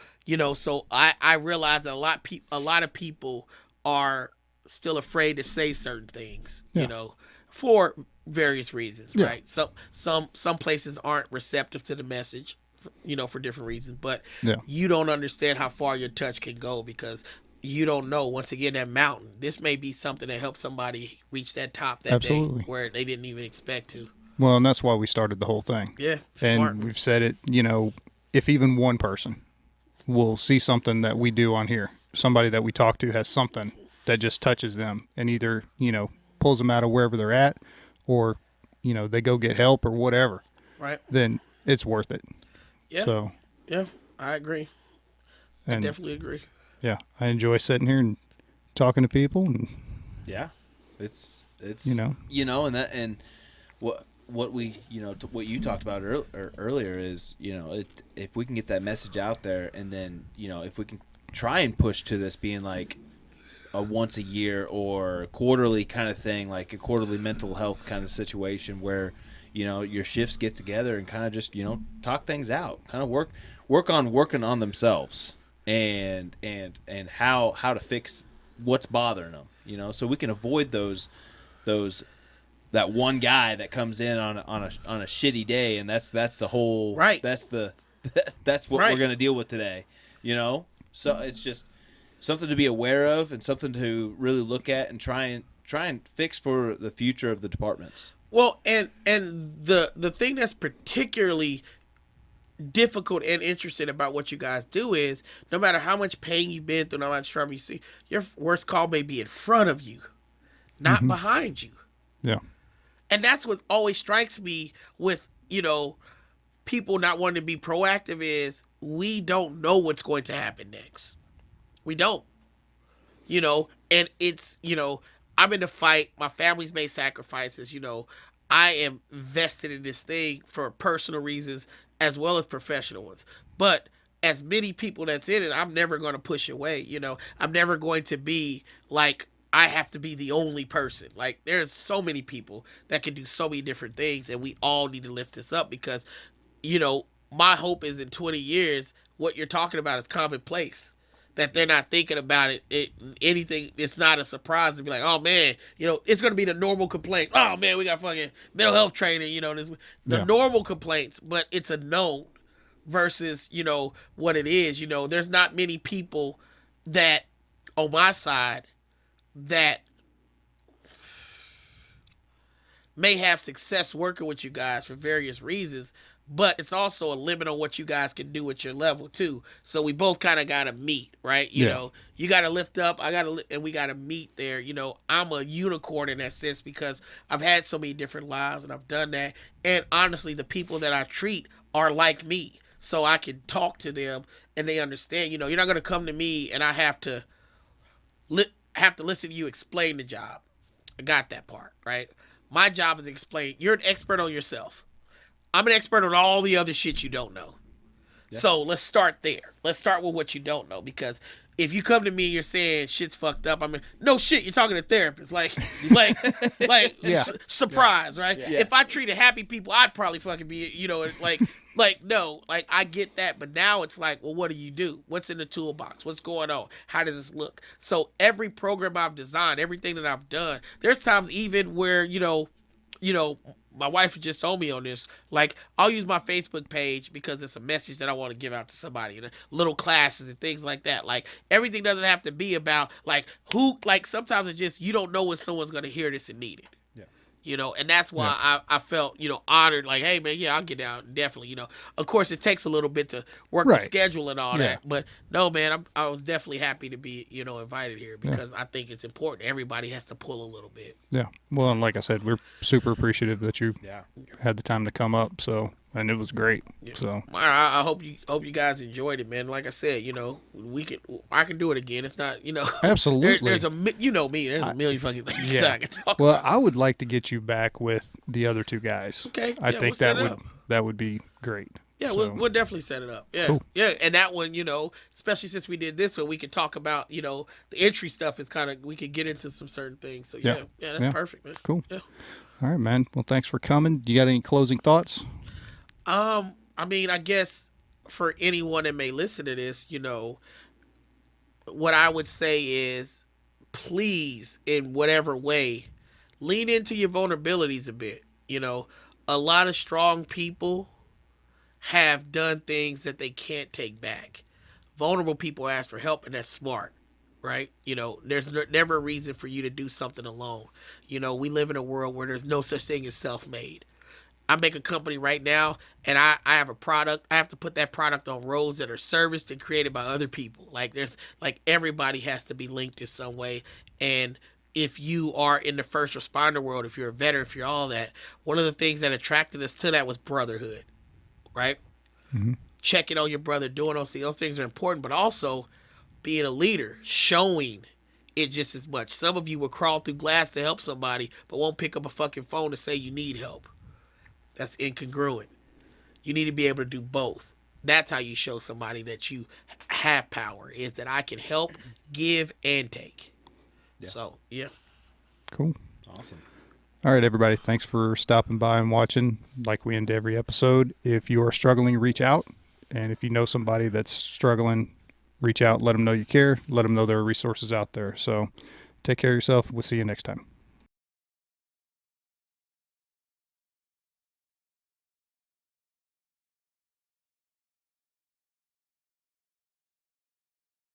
So I realize that a lot of people are still afraid to say certain things. Yeah. For various reasons, Yeah. right? Some places aren't receptive to the message, for different reasons. But Yeah. you don't understand how far your touch can go because you don't know. Once again, that mountain. This may be something that helps somebody reach that top that Absolutely. day where they didn't even expect to. Well, and that's why we started the whole thing. Yeah, smart. And we've said it, if even one person will see something that we do on here, somebody that we talk to has something that just touches them and either, pulls them out of wherever they're at or, they go get help or whatever, Right. then it's worth it. Yeah. So, yeah, I agree. I definitely agree. Yeah, I enjoy sitting here and talking to people, and yeah, it's and what we what you talked about earlier is if we can get that message out there, and then if we can try and push to this being like a once a year or quarterly kind of thing, like a quarterly mental health kind of situation where your shifts get together and kind of just talk things out, kind of working on themselves. And how to fix what's bothering them, so we can avoid that one guy that comes in on a shitty day, and that's the whole right. That's what right. we're gonna deal with today, So it's just something to be aware of and something to really look at and try and fix for the future of the departments. Well, and the thing that's particularly difficult and interesting about what you guys do is no matter how much pain you've been through, no much trouble you see, your worst call may be in front of you, not behind you. Yeah. And that's what always strikes me with, people not wanting to be proactive is we don't know what's going to happen next. We don't. And it's, I'm in the fight. My family's made sacrifices. I am vested in this thing for personal reasons as well as professional ones. But as many people that's in it, I'm never going to push away. I'm never going to be like, I have to be the only person. Like, there's so many people that can do so many different things, and we all need to lift this up because, my hope is in 20 years, what you're talking about is commonplace. That they're not thinking about anything. It's not a surprise to be like, oh man, it's going to be the normal complaints. Oh man, we got fucking mental health training, the normal complaints, but it's a known versus, what it is. There's not many people that on my side that may have success working with you guys for various reasons, but it's also a limit on what you guys can do at your level too. So we both kind of got to meet, right? You got to lift up, and we got to meet there. I'm a unicorn in that sense because I've had so many different lives and I've done that. And honestly, the people that I treat are like me. So I can talk to them and they understand, you're not going to come to me and I have to listen to you explain the job. I got that part, right? My job is to explain. You're an expert on yourself. I'm an expert on all the other shit you don't know. Yeah. So let's start there. Let's start with what you don't know, because if you come to me and you're saying shit's fucked up, no shit, you're talking to therapists. Surprise, right? Yeah. If I treated happy people, I'd probably fucking be, no, I get that. But now it's like, well, what do you do? What's in the toolbox? What's going on? How does this look? So every program I've designed, everything that I've done, there's times even where, my wife just told me on this, I'll use my Facebook page because it's a message that I want to give out to somebody, little classes and things like that. Everything doesn't have to be about sometimes it's just, you don't know when someone's going to hear this and need it. And that's why I felt, honored, hey man, yeah, I'll get down, definitely, of course it takes a little bit to work the schedule and all that, but no, man, I was definitely happy to be, invited here because I think it's important. Everybody has to pull a little bit. Yeah. Well, and like I said, we're super appreciative that you had the time to come up. So, and it was great. Yeah. So I hope you guys enjoyed it, man. Like I said, I can do it again. It's not, absolutely. There's a million fucking things I can talk about. Well, I would like to get you back with the other two guys. Okay. I think that would be great. Yeah, So, we'll definitely set it up. Yeah, Cool. yeah, and that one, especially since we did this one, we could talk about, the entry stuff is kind of we could get into some certain things. So Yeah. that's Yeah. perfect, man. Cool. Yeah. All right, man. Well, thanks for coming. You got any closing thoughts? I mean, I guess for anyone that may listen to this, what I would say is, please, in whatever way, lean into your vulnerabilities a bit. A lot of strong people have done things that they can't take back. Vulnerable people ask for help, and that's smart, right? There's never a reason for you to do something alone. We live in a world where there's no such thing as self-made. I make a company right now, and I have a product. I have to put that product on roads that are serviced and created by other people. Everybody has to be linked in some way. And if you are in the first responder world, if you're a veteran, if you're all that, one of the things that attracted us to that was brotherhood, right? Mm-hmm. Checking on your brother, doing those things. Those things are important, but also being a leader, showing it just as much. Some of you will crawl through glass to help somebody, but won't pick up a fucking phone to say you need help. That's incongruent. You need to be able to do both. That's how you show somebody that you have power, is that I can help, give, and take. Yeah. So, yeah. Cool. Awesome. All right, everybody. Thanks for stopping by and watching. Like we end every episode. If you are struggling, reach out. And if you know somebody that's struggling, reach out. Let them know you care. Let them know there are resources out there. So take care of yourself. We'll see you next time.